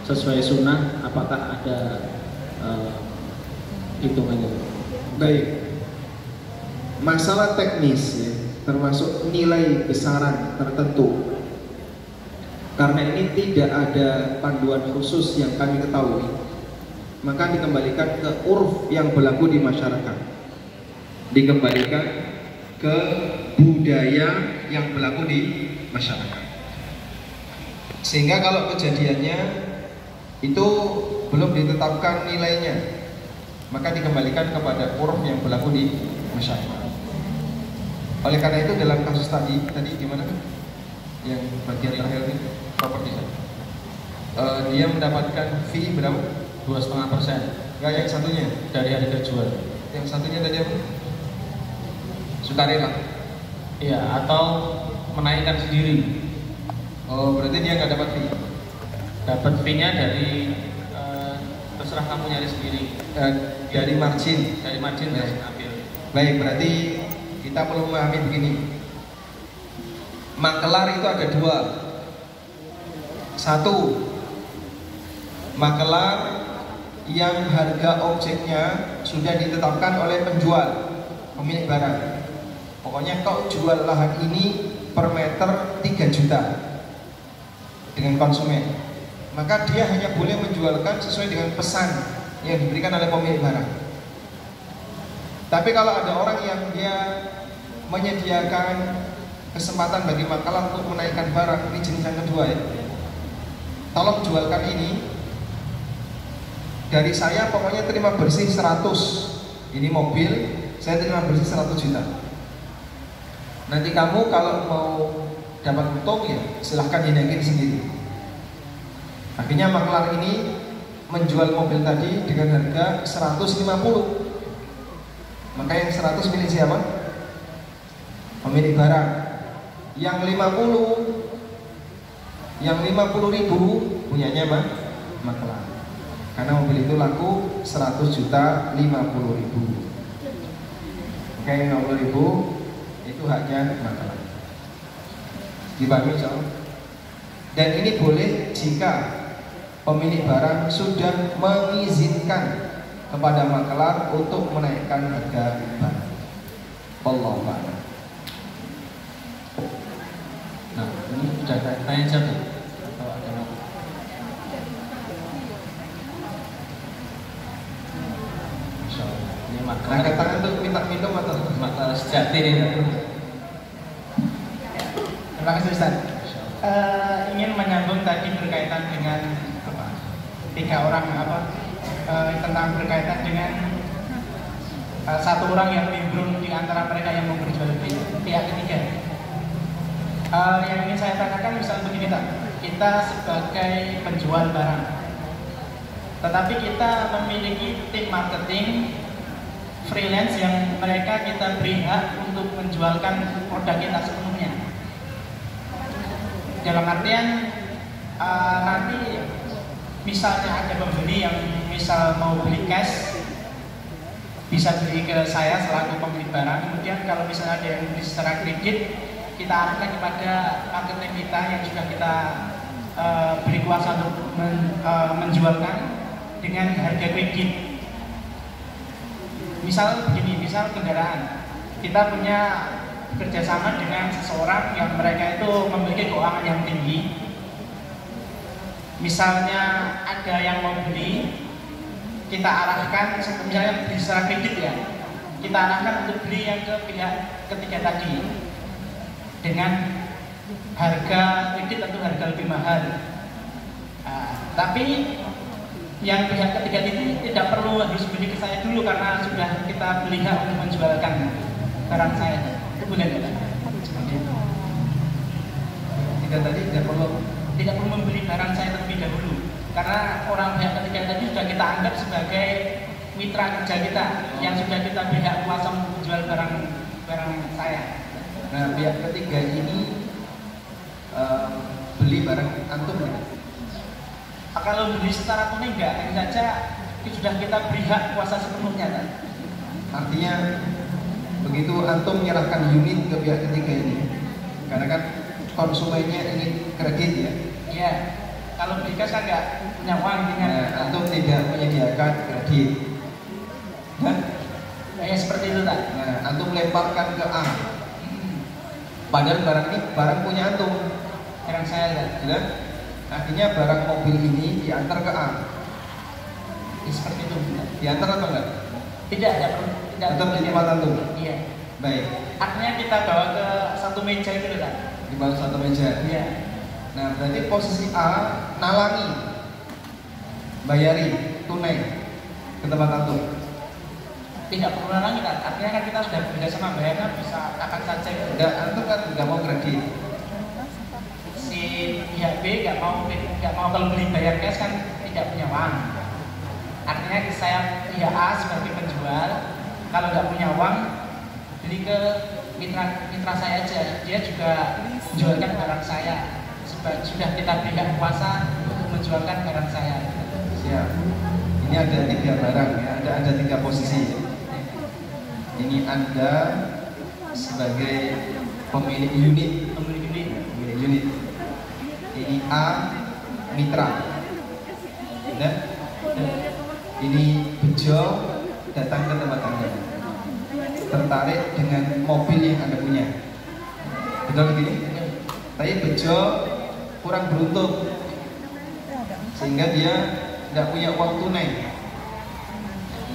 sesuai sunnah, apakah ada hitungannya? baik. Masalah teknis ya, termasuk nilai besaran tertentu. Karena ini tidak ada panduan khusus yang kami ketahui, maka dikembalikan ke urf yang berlaku di masyarakat, dikembalikan ke budaya yang berlaku di masyarakat. Sehingga kalau kejadiannya itu belum ditetapkan nilainya, maka dikembalikan kepada urf yang berlaku di masyarakat. Oleh karena itu dalam kasus tadi gimana kan? Yang bagian terakhir ini properti dia mendapatkan fee berapa? 2,5%. Enggak, yang satunya Dari harga jual. yang satunya tadi apa? Sukarela. Iya, atau menaikkan sendiri. Oh, berarti dia nggak dapat fee. Dapat fee-nya dari terserah kamu nyari sendiri. Dari margin. Dari margin Ya. harus ambil. Baik, berarti kita perlu memahami begini. Makelar itu ada dua. Satu, makelar yang harga objeknya sudah ditetapkan oleh penjual, pemilik barang. Pokoknya kau jual lahan ini per meter 3 juta dengan konsumen, maka dia hanya boleh menjualkan sesuai dengan pesan yang diberikan oleh pemilik barang. Tapi kalau ada orang yang dia menyediakan kesempatan bagi makelar untuk menaikkan barang, ini jenis yang kedua ya. Tolong jualkan ini, dari saya pokoknya terima bersih 100. Ini mobil, saya terima bersih 100 juta. Nanti kamu kalau mau dapat untung ya silahkan dinaikin sendiri. Akhirnya makelar ini menjual mobil tadi dengan harga 150. Maka yang 100 milik siapa? Pemilik barang. Yang 50.000 punyanya makelar. Karena mobil itu laku 100 juta 50.000. Oke, 50.000 itu haknya makelar. Dipahami soal? Dan ini boleh jika pemilik barang sudah mengizinkan kepada makelar untuk menaikkan harga barang. Wallahu a'lam. Nah, ini sudah tanya satu. Atau ada lagi? Masya Allah. Ini makelar. Angkat tangan tuh minta minum atau Makelar sejati nih. Terima kasih Ustaz. Ingin menyambung tadi berkaitan dengan tiga orang tentang berkaitan dengan satu orang yang nimbrung di antara mereka yang mau berjual beli, pihak ketiga. Yang ingin saya tanyakan misalnya begini tak, kita sebagai penjual barang, tetapi kita memiliki tim marketing freelance yang mereka kita beri hak untuk menjualkan produk kita sepenuhnya. Dalam artian nanti misalnya ada pembeli yang misal mau beli cash, bisa beli ke saya selaku pemilik barang. Kemudian kalau misalnya ada yang beli secara kredit, kita arahkan kepada marketing kita yang sudah kita beri kuasa untuk menjualkan dengan harga kredit. Misal begini, misal kendaraan, kita punya kerjasama dengan seseorang yang mereka itu memiliki keuangan yang tinggi. Misalnya ada yang mau beli, kita arahkan, misalnya beli secara kredit ya, kita arahkan untuk beli yang ke pihak ketiga tadi dengan harga kredit atau harga lebih mahal. Tapi yang pihak ketiga ini tidak perlu harus beli ke saya dulu karena sudah kita beli hak untuk menjualkan barang saya. Itu boleh tidak? tiga tadi tidak perlu Tidak perlu membeli barang saya terlebih dahulu. Karena orang pihak ketiga tadi sudah kita anggap sebagai mitra kerja kita yang sudah kita beri hak kuasa menjual barang saya. Nah, pihak ketiga ini beli barang antum ya? Kalau beli secara tunai enggak, tentu saja sudah kita beri hak kuasa sepenuhnya kan? Artinya begitu antum menyerahkan unit ke pihak ketiga ini, karena kan konsumennya ingin kredit ya? Iya. Kalau beli cash kan nggak punya uang dengan antum tidak menyediakan kredit. Nah, ya seperti itu tak? Nah, antum lemparkan ke A. Padahal barang ini barang punya antum. Barang saya kan? Ya? Akhirnya barang mobil ini diantar ke A. Ya, seperti itu. Diantar atau enggak? Tidak Tetap di tempat antum. Iya. Baik. Artinya kita bawa ke satu meja itu kan? Di bawah satu meja. Iya. Nah, berarti posisi A nalangi, bayari tunai ke tempat antum. Tidak perlu nalangi kan? Artinya kan kita sudah bekerja sama bayarnya bisa kapan saja. Enggak, antum kan nggak mau kredit. Si pihak B nggak mau kalau beli bayar cash kan tidak punya uang. Artinya saya pihak A sebagai penjual kalau nggak punya uang beli ke mitra saya aja. Dia juga jualkan barang saya. Sudah kita berikan kuasa untuk menjualkan barang saya. Siap. Ini ada 3 barang ya, ada 3 posisi. Ini Anda sebagai pemilik unit. Pemilik unit. Ini A mitra. Dan ini Bejo datang ke tempat Anda. Tertarik dengan mobil yang Anda punya. Betul begini? Tapi Bejo kurang beruntung sehingga dia tidak punya uang tunai.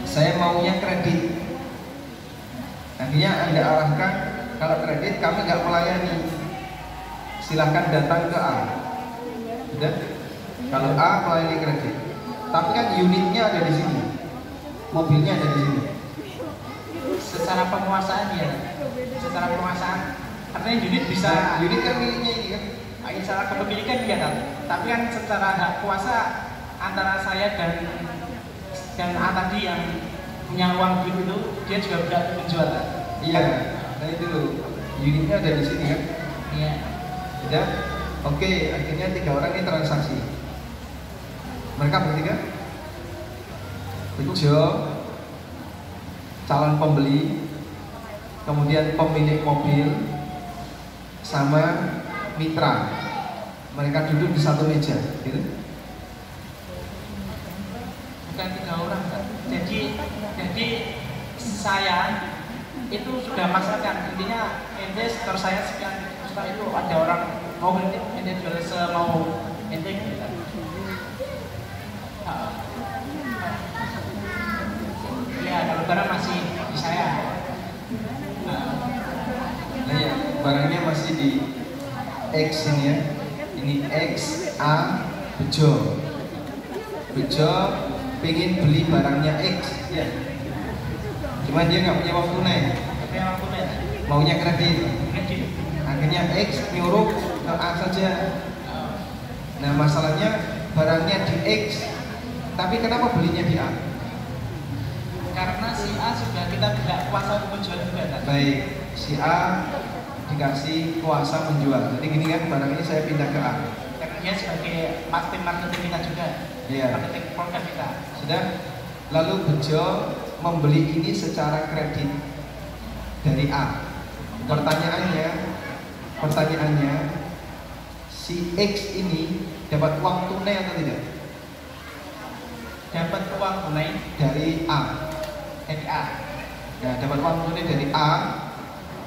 Saya maunya kredit. Akhirnya Anda arahkan, kalau kredit kami nggak melayani, silahkan datang ke A. Sudah? Kalau A melayani kredit, tapi kan unitnya ada di sini, mobilnya ada di sini. Secara penguasaan ya, secara penguasaan artinya unit bisa. Unit kan miliknya ini kan. Secara kepemilikan dia kan, tapi kan secara hak kuasa antara saya dan A tadi yang punya uang duit itu dia juga berhak menjual kan? Iya, nah itu loh, unitnya ada di sini kan? Iya. Sudah? Oke, akhirnya 3 orang ini transaksi. Mereka bertiga? Bejo, calon pembeli, kemudian pemilik mobil, sama mitra. Mereka duduk di satu meja, gitu. Bukan 3 orang kan? Jadi saya itu sudah masakan. Intinya ente setor saya sekian, setelah itu ada orang mau berhenti, ente jual semau ente gitu kan. Ya kalau barang masih di saya. Nah ya, barangnya masih di X ini ya. Ini X A Bejo. Bejo pengen beli barangnya X ya. Cuma dia nggak punya uang tunai. Maunya kredit. Akhirnya X nyuruh ke A saja. Nah masalahnya barangnya di X, tapi kenapa belinya di A? Karena si A sudah kita tidak kuasa untuk menjual juga kan? Baik, si A dikasih kuasa menjual. Jadi gini kan, barang ini saya pindah ke A. Karena dia sebagai tim marketing kita juga. Iya. Marketing produk kita. Sudah. Lalu Bejo membeli ini secara kredit dari A. Pertanyaannya, si X ini dapat uang tunai atau tidak? Dapat uang tunai Dari A. Nah, dapat uang tunai dari A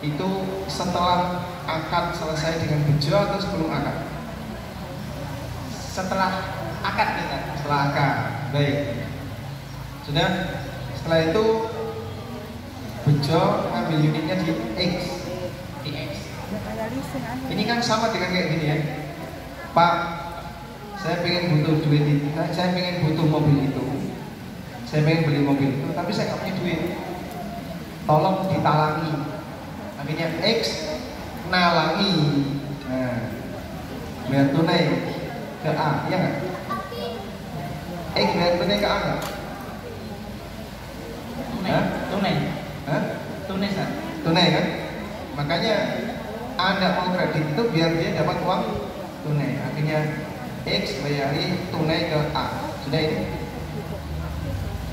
itu setelah akad selesai dengan Bejo atau sebelum akad? Setelah akad kita. Setelah akad. Baik. Sudah. Setelah itu Bejo ngambil unitnya di X. Ini kan sama dengan kayak gini ya, Pak. Saya pengen butuh duit itu, saya pengen butuh mobil itu, saya pengen beli mobil itu, tapi saya nggak punya duit. Tolong ditalangi. Akhirnya X nalangi, nah, bayar tunai ke A, ya nggak? X bayar tunai ke A nggak? Tunai. Hah? Tunai Ustaz. Tunai kan? Makanya Anda mau kredit itu biar dia dapat uang tunai. Akhirnya X bayari tunai ke A. Sudah ini?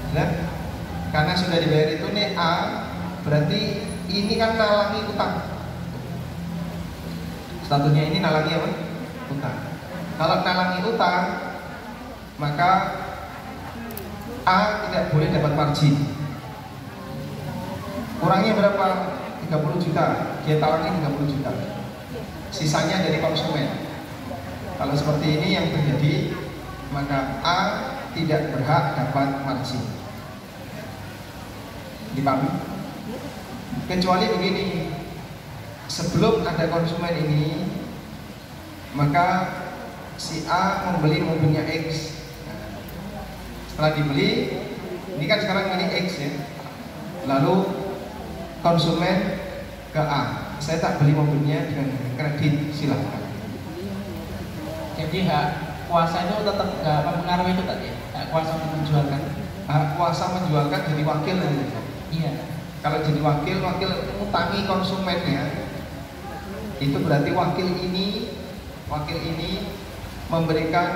Sudah? Karena sudah dibayari tunai A, berarti ini kan nalangi utang. Statusnya ini nalangi apa? Utang. Kalau nalangi utang, maka A tidak boleh dapat margin. Kurangnya berapa? 30 juta. Dia tawarkan 30 juta. Sisanya dari konsumen. Kalau seperti ini yang terjadi, maka A tidak berhak dapat margin. Dipahami? Kecuali begini, sebelum ada konsumen ini, maka si A membeli mobilnya X. Setelah dibeli, ini kan sekarang ini X ya. Lalu konsumen ke A, saya tak beli mobilnya dengan kredit, silahkan. Jadi hak kuasa itu tetap nggak mempengaruhi itu tadi. Hak kuasa untuk menjualkan. Hak kuasa menjualkan jadi wakil nanti. Iya. Kalau jadi wakil utangi konsumennya, itu berarti wakil ini memberikan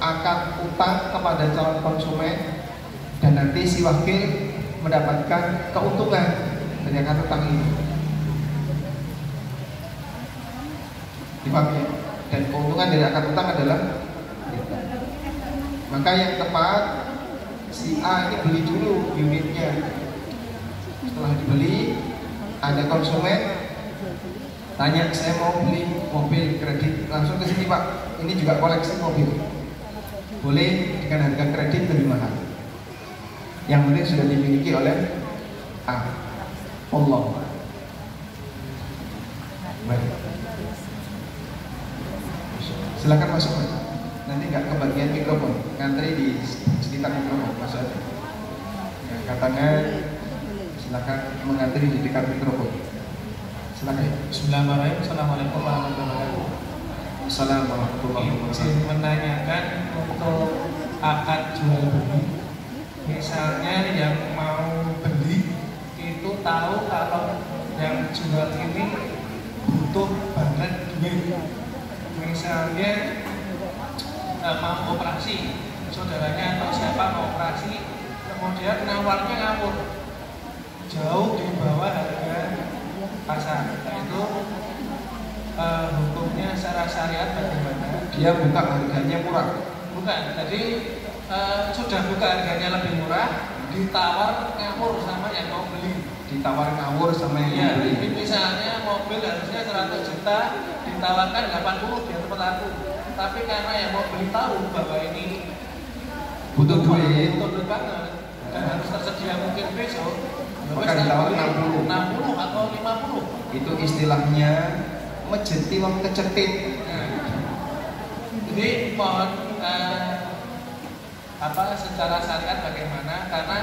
akad utang kepada calon konsumen, dan nanti si wakil mendapatkan keuntungan dari akad utang ini. Dipahami ya? Dan keuntungan dari akad utang adalah, maka yang tepat si A ini beli dulu unitnya. Setelah dibeli, ada konsumen tanya, saya mau beli mobil kredit, langsung ke sini Pak, ini juga koleksi mobil, boleh dengan harga kredit lebih mahal, yang penting sudah dimiliki oleh A. Allah. Baik, silakan masuk Pak. Nanti nggak kebagian mikrofon, ngantri di sekitar mikrofon, masuk aja. Yang katanya silakan mengantri di dekat mikrofon. Silakan. Bismillahirrahmanirrahim. Assalamualaikum warahmatullahi wabarakatuh. Assalamualaikum warahmatullahi wabarakatuh. Izin menanyakan untuk akad jual beli. Misalnya yang mau beli itu tahu kalau yang jual ini butuh banget duit. Misalnya mau operasi, saudaranya atau siapa mau operasi, kemudian nawarnya ngawur jauh di bawah harga pasar. Nah, itu hukumnya secara syariat bagaimana? Dia buka harganya murah. Bukan, jadi sudah buka harganya lebih murah, ditawar ngawur sama yang mau beli. Ditawar ngawur sama yang Ya, mau beli. misalnya mobil harusnya 100 juta, ditawarkan 80 di tempat aku. Tapi karena yang mau beli tahu bahwa ini Butuh duit, banget dan harus tersedia mungkin besok, maka ditawar 60. 60 atau 50. Itu istilahnya mejeti wong kecetit. Jadi mohon secara syariat bagaimana, karena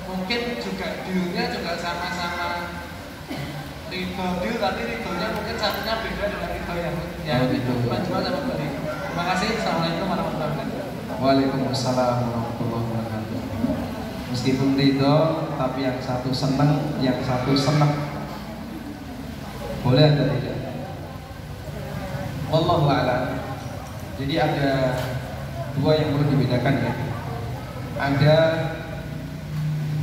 mungkin juga dealnya juga sama-sama ridho deal, tapi ridhonya mungkin satunya beda dengan ridho yang menjual sama beli. Terima kasih. Assalamualaikum warahmatullahi wabarakatuh. Waalaikumsalam warahmatullahi wabarakatuh. Meskipun ridho, tapi yang satu senang, yang satu senang. Boleh atau tidak? Wallahu a'lam. Jadi ada dua yang perlu dibedakan ya. Ada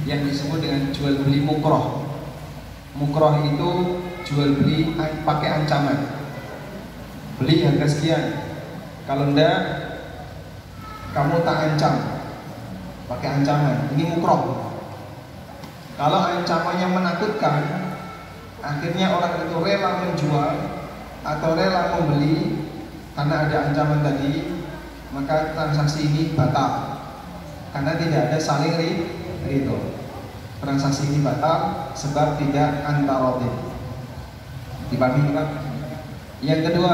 yang disebut dengan jual beli mukroh. Mukroh itu jual beli pakai ancaman. Beli harga sekian, kalau enggak kamu tak ancam, pakai ancaman. Ini mukroh. Kalau ancamannya menakutkan, akhirnya orang itu rela menjual atau rela membeli karena ada ancaman tadi, maka transaksi ini batal karena tidak ada saling ridho. Transaksi ini batal sebab tidak antarodin. Dipahami Pak? Yang kedua,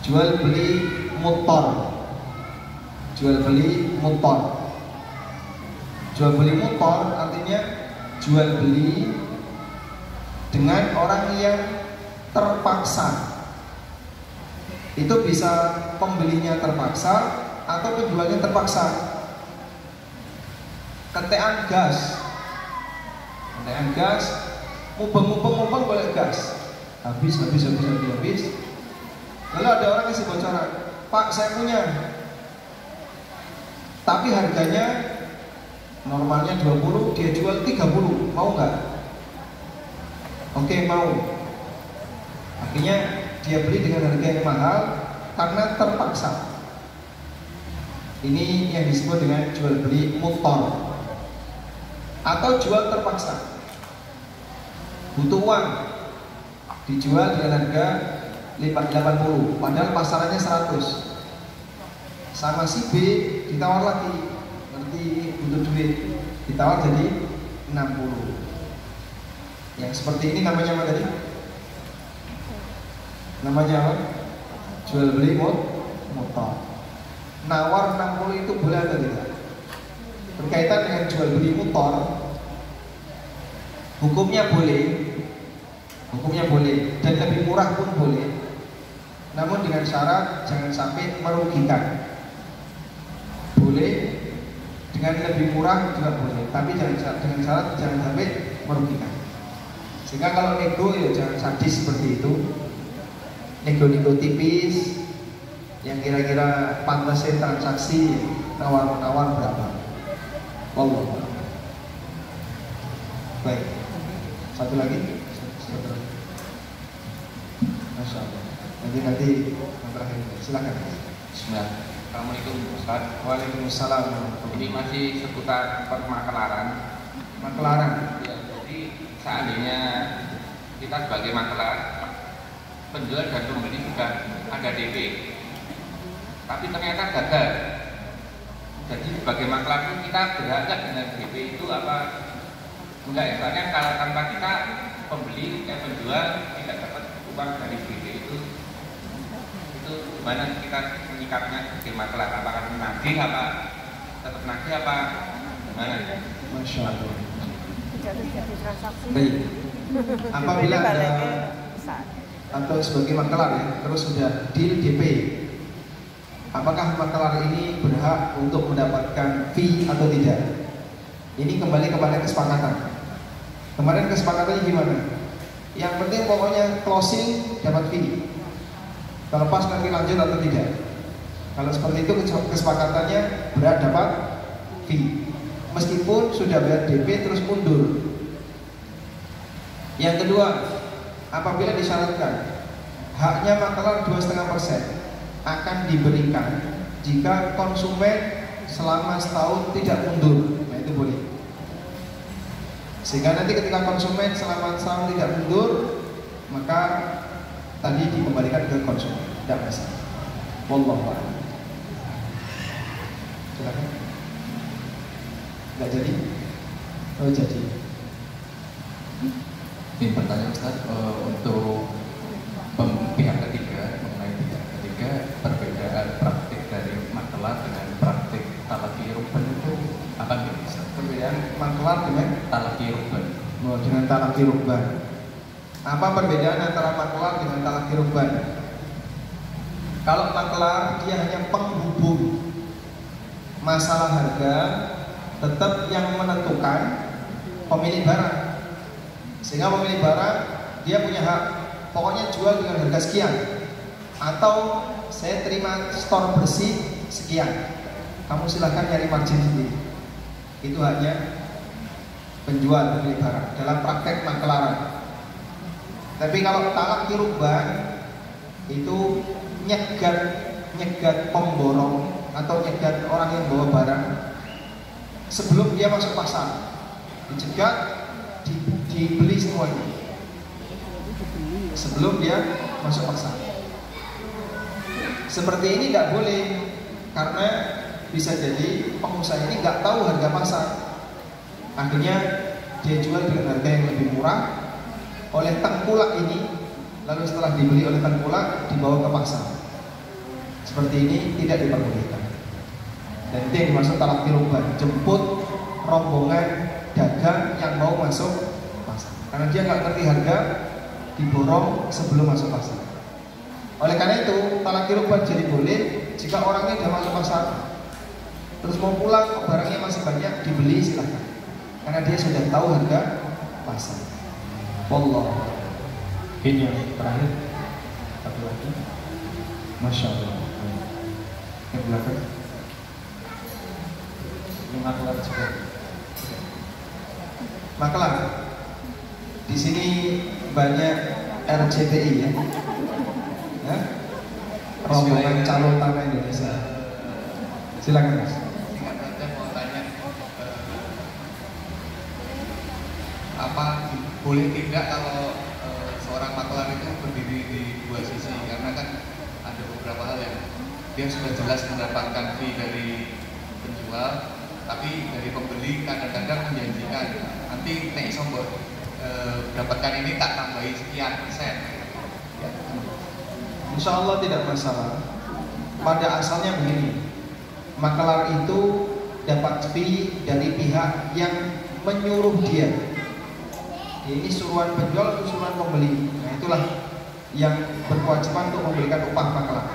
jual beli motor. Jual beli motor. Jual beli motor artinya jual beli dengan orang yang terpaksa. Itu bisa pembelinya terpaksa atau penjualnya terpaksa. Ketean gas, mubeng boleh gas, habis. Lalu ada orang yang bocoran, Pak saya punya, tapi harganya normalnya 20, dia jual 30, mau nggak? Oke, mau. Akhirnya dia beli dengan harga yang mahal karena terpaksa. Ini yang disebut dengan jual beli mutor atau jual terpaksa. Butuh uang, dijual dengan harga 80, padahal pasarannya 100. Sama si B ditawar lagi, nanti butuh duit, ditawar jadi 60. Yang seperti ini namanya apa tadi? Namanya apa? Jual beli motor. Nawar 60 itu boleh atau tidak? Berkaitan dengan jual beli motor, hukumnya boleh dan lebih murah pun boleh, namun dengan syarat jangan sampai merugikan. Boleh dengan lebih murah juga boleh, tapi dengan syarat jangan sampai merugikan. Sehingga kalau nego ya jangan sadis seperti itu. Nego tipis yang kira-kira pantasnya transaksi nawar-nawar berapa. Wallah. Baik, satu lagi. Masya Allah. Nanti yang terakhir, silakan. Bismillah. Assalamualaikum Ustaz. Waalaikumsalam. Ini masih seputar permakelaran. Makelaran. Ya, jadi seandainya kita sebagai makelar, penjual dan pembeli sudah ada DP, tapi ternyata gagal. Jadi sebagai makelar itu kita berhak dengan DP itu apa? Enggak ya, soalnya kalau tanpa kita penjual tidak dapat uang dari DP itu gimana kita menyikapnya sebagai makelar? Apakah nagih apa tetap nagih apa gimana ya? Masya Allah. Baik. Apabila ada atau sebagai makelar ya, terus sudah deal DP, apakah makelar ini berhak untuk mendapatkan fee atau tidak? Ini kembali kepada kesepakatan. Kemarin kesepakatannya gimana? Yang penting pokoknya closing dapat fee. Kalau pas nanti lanjut atau tidak. Kalau seperti itu kesepakatannya berhak dapat fee, meskipun sudah bayar DP terus mundur. Yang kedua, apabila disyaratkan haknya makelar 2,5% akan diberikan jika konsumen selama setahun tidak mundur. Nah itu boleh. Sehingga nanti ketika konsumen selama setahun tidak mundur, maka tadi dikembalikan ke konsumen. Tidak masalah. Wallahu a'lam. Silakan. Nggak jadi? Oh jadi. Ini pertanyaan Ustaz, untuk pihak ketiga, mengenai pihak ketiga, perbedaan praktik dari makelar dengan praktik talaqi ruban itu apa yang bisa? Perbedaan makelar dengan talaqi ruban. Oh, dengan talaqi ruban. Apa perbedaan antara makelar dengan talaqi ruban? Kalau makelar dia hanya penghubung masalah harga, tetap yang menentukan pemilik barang. Sehingga pemilik barang dia punya hak, pokoknya jual dengan harga sekian, atau saya terima store bersih sekian, kamu silahkan nyari margin sendiri. Itu haknya penjual pemilik barang dalam praktek makelaran. Tapi kalau talaqi ruban itu nyegat pemborong atau nyegat orang yang bawa barang sebelum dia masuk pasar, dicegat, dibeli semuanya sebelum dia masuk pasar. Seperti ini nggak boleh, karena bisa jadi pengusaha ini nggak tahu harga pasar, akhirnya dia jual dengan harga yang lebih murah oleh tengkulak ini, lalu setelah dibeli oleh tengkulak dibawa ke pasar. Seperti ini tidak diperbolehkan, dan itu yang dimaksud talaqi ruban, jemput rombongan dagang yang mau masuk pasar, karena dia nggak ngerti harga, diborong sebelum masuk pasar. Oleh karena itu talaqi ruban jadi boleh jika orangnya sudah masuk pasar, terus mau pulang, barangnya masih banyak, dibeli silahkan. Karena dia sudah tahu harga pasar. Wallah. Ini yang terakhir, satu lagi. Masya Allah. Yang belakang. Ini makelar juga. Makelar. Di sini banyak RCTI ya. Rombongan calon tanah Indonesia. Silakan Mas. Singkat saja mau tanya, apa boleh tidak kalau seorang makelar itu berdiri di dua sisi, karena kan ada beberapa hal yang dia sudah jelas mendapatkan fee dari penjual, tapi dari pembeli kadang-kadang menjanjikan nanti nek sombong dapatkan ini tak tambahi sekian persen. Ya. Insya Allah tidak masalah. Pada asalnya begini, makelar itu dapat fee dari pihak yang menyuruh dia. Ini suruhan penjual atau suruhan pembeli. Nah itulah yang berkewajiban untuk memberikan upah makelar.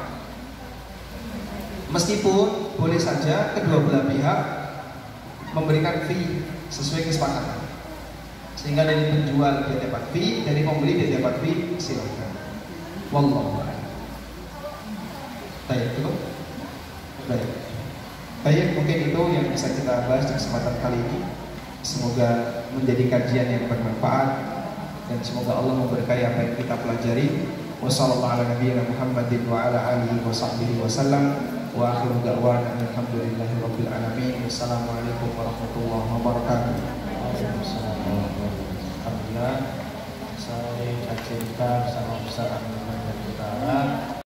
Meskipun boleh saja kedua belah pihak memberikan fee sesuai kesepakatan, sehingga dari penjual dia dapat fee, dari pembeli dia dapat fee, silakan. Wallahu a'lam. Baik, cukup? Baik. Baik, mungkin itu yang bisa kita bahas di kesempatan kali ini. Semoga menjadi kajian yang bermanfaat dan semoga Allah memberkahi apa yang kita pelajari. Wassalamualaikum warahmatullahi wabarakatuh. Alhamdulillah, saya kaji kita bersama Ustaz Ahmad Utara.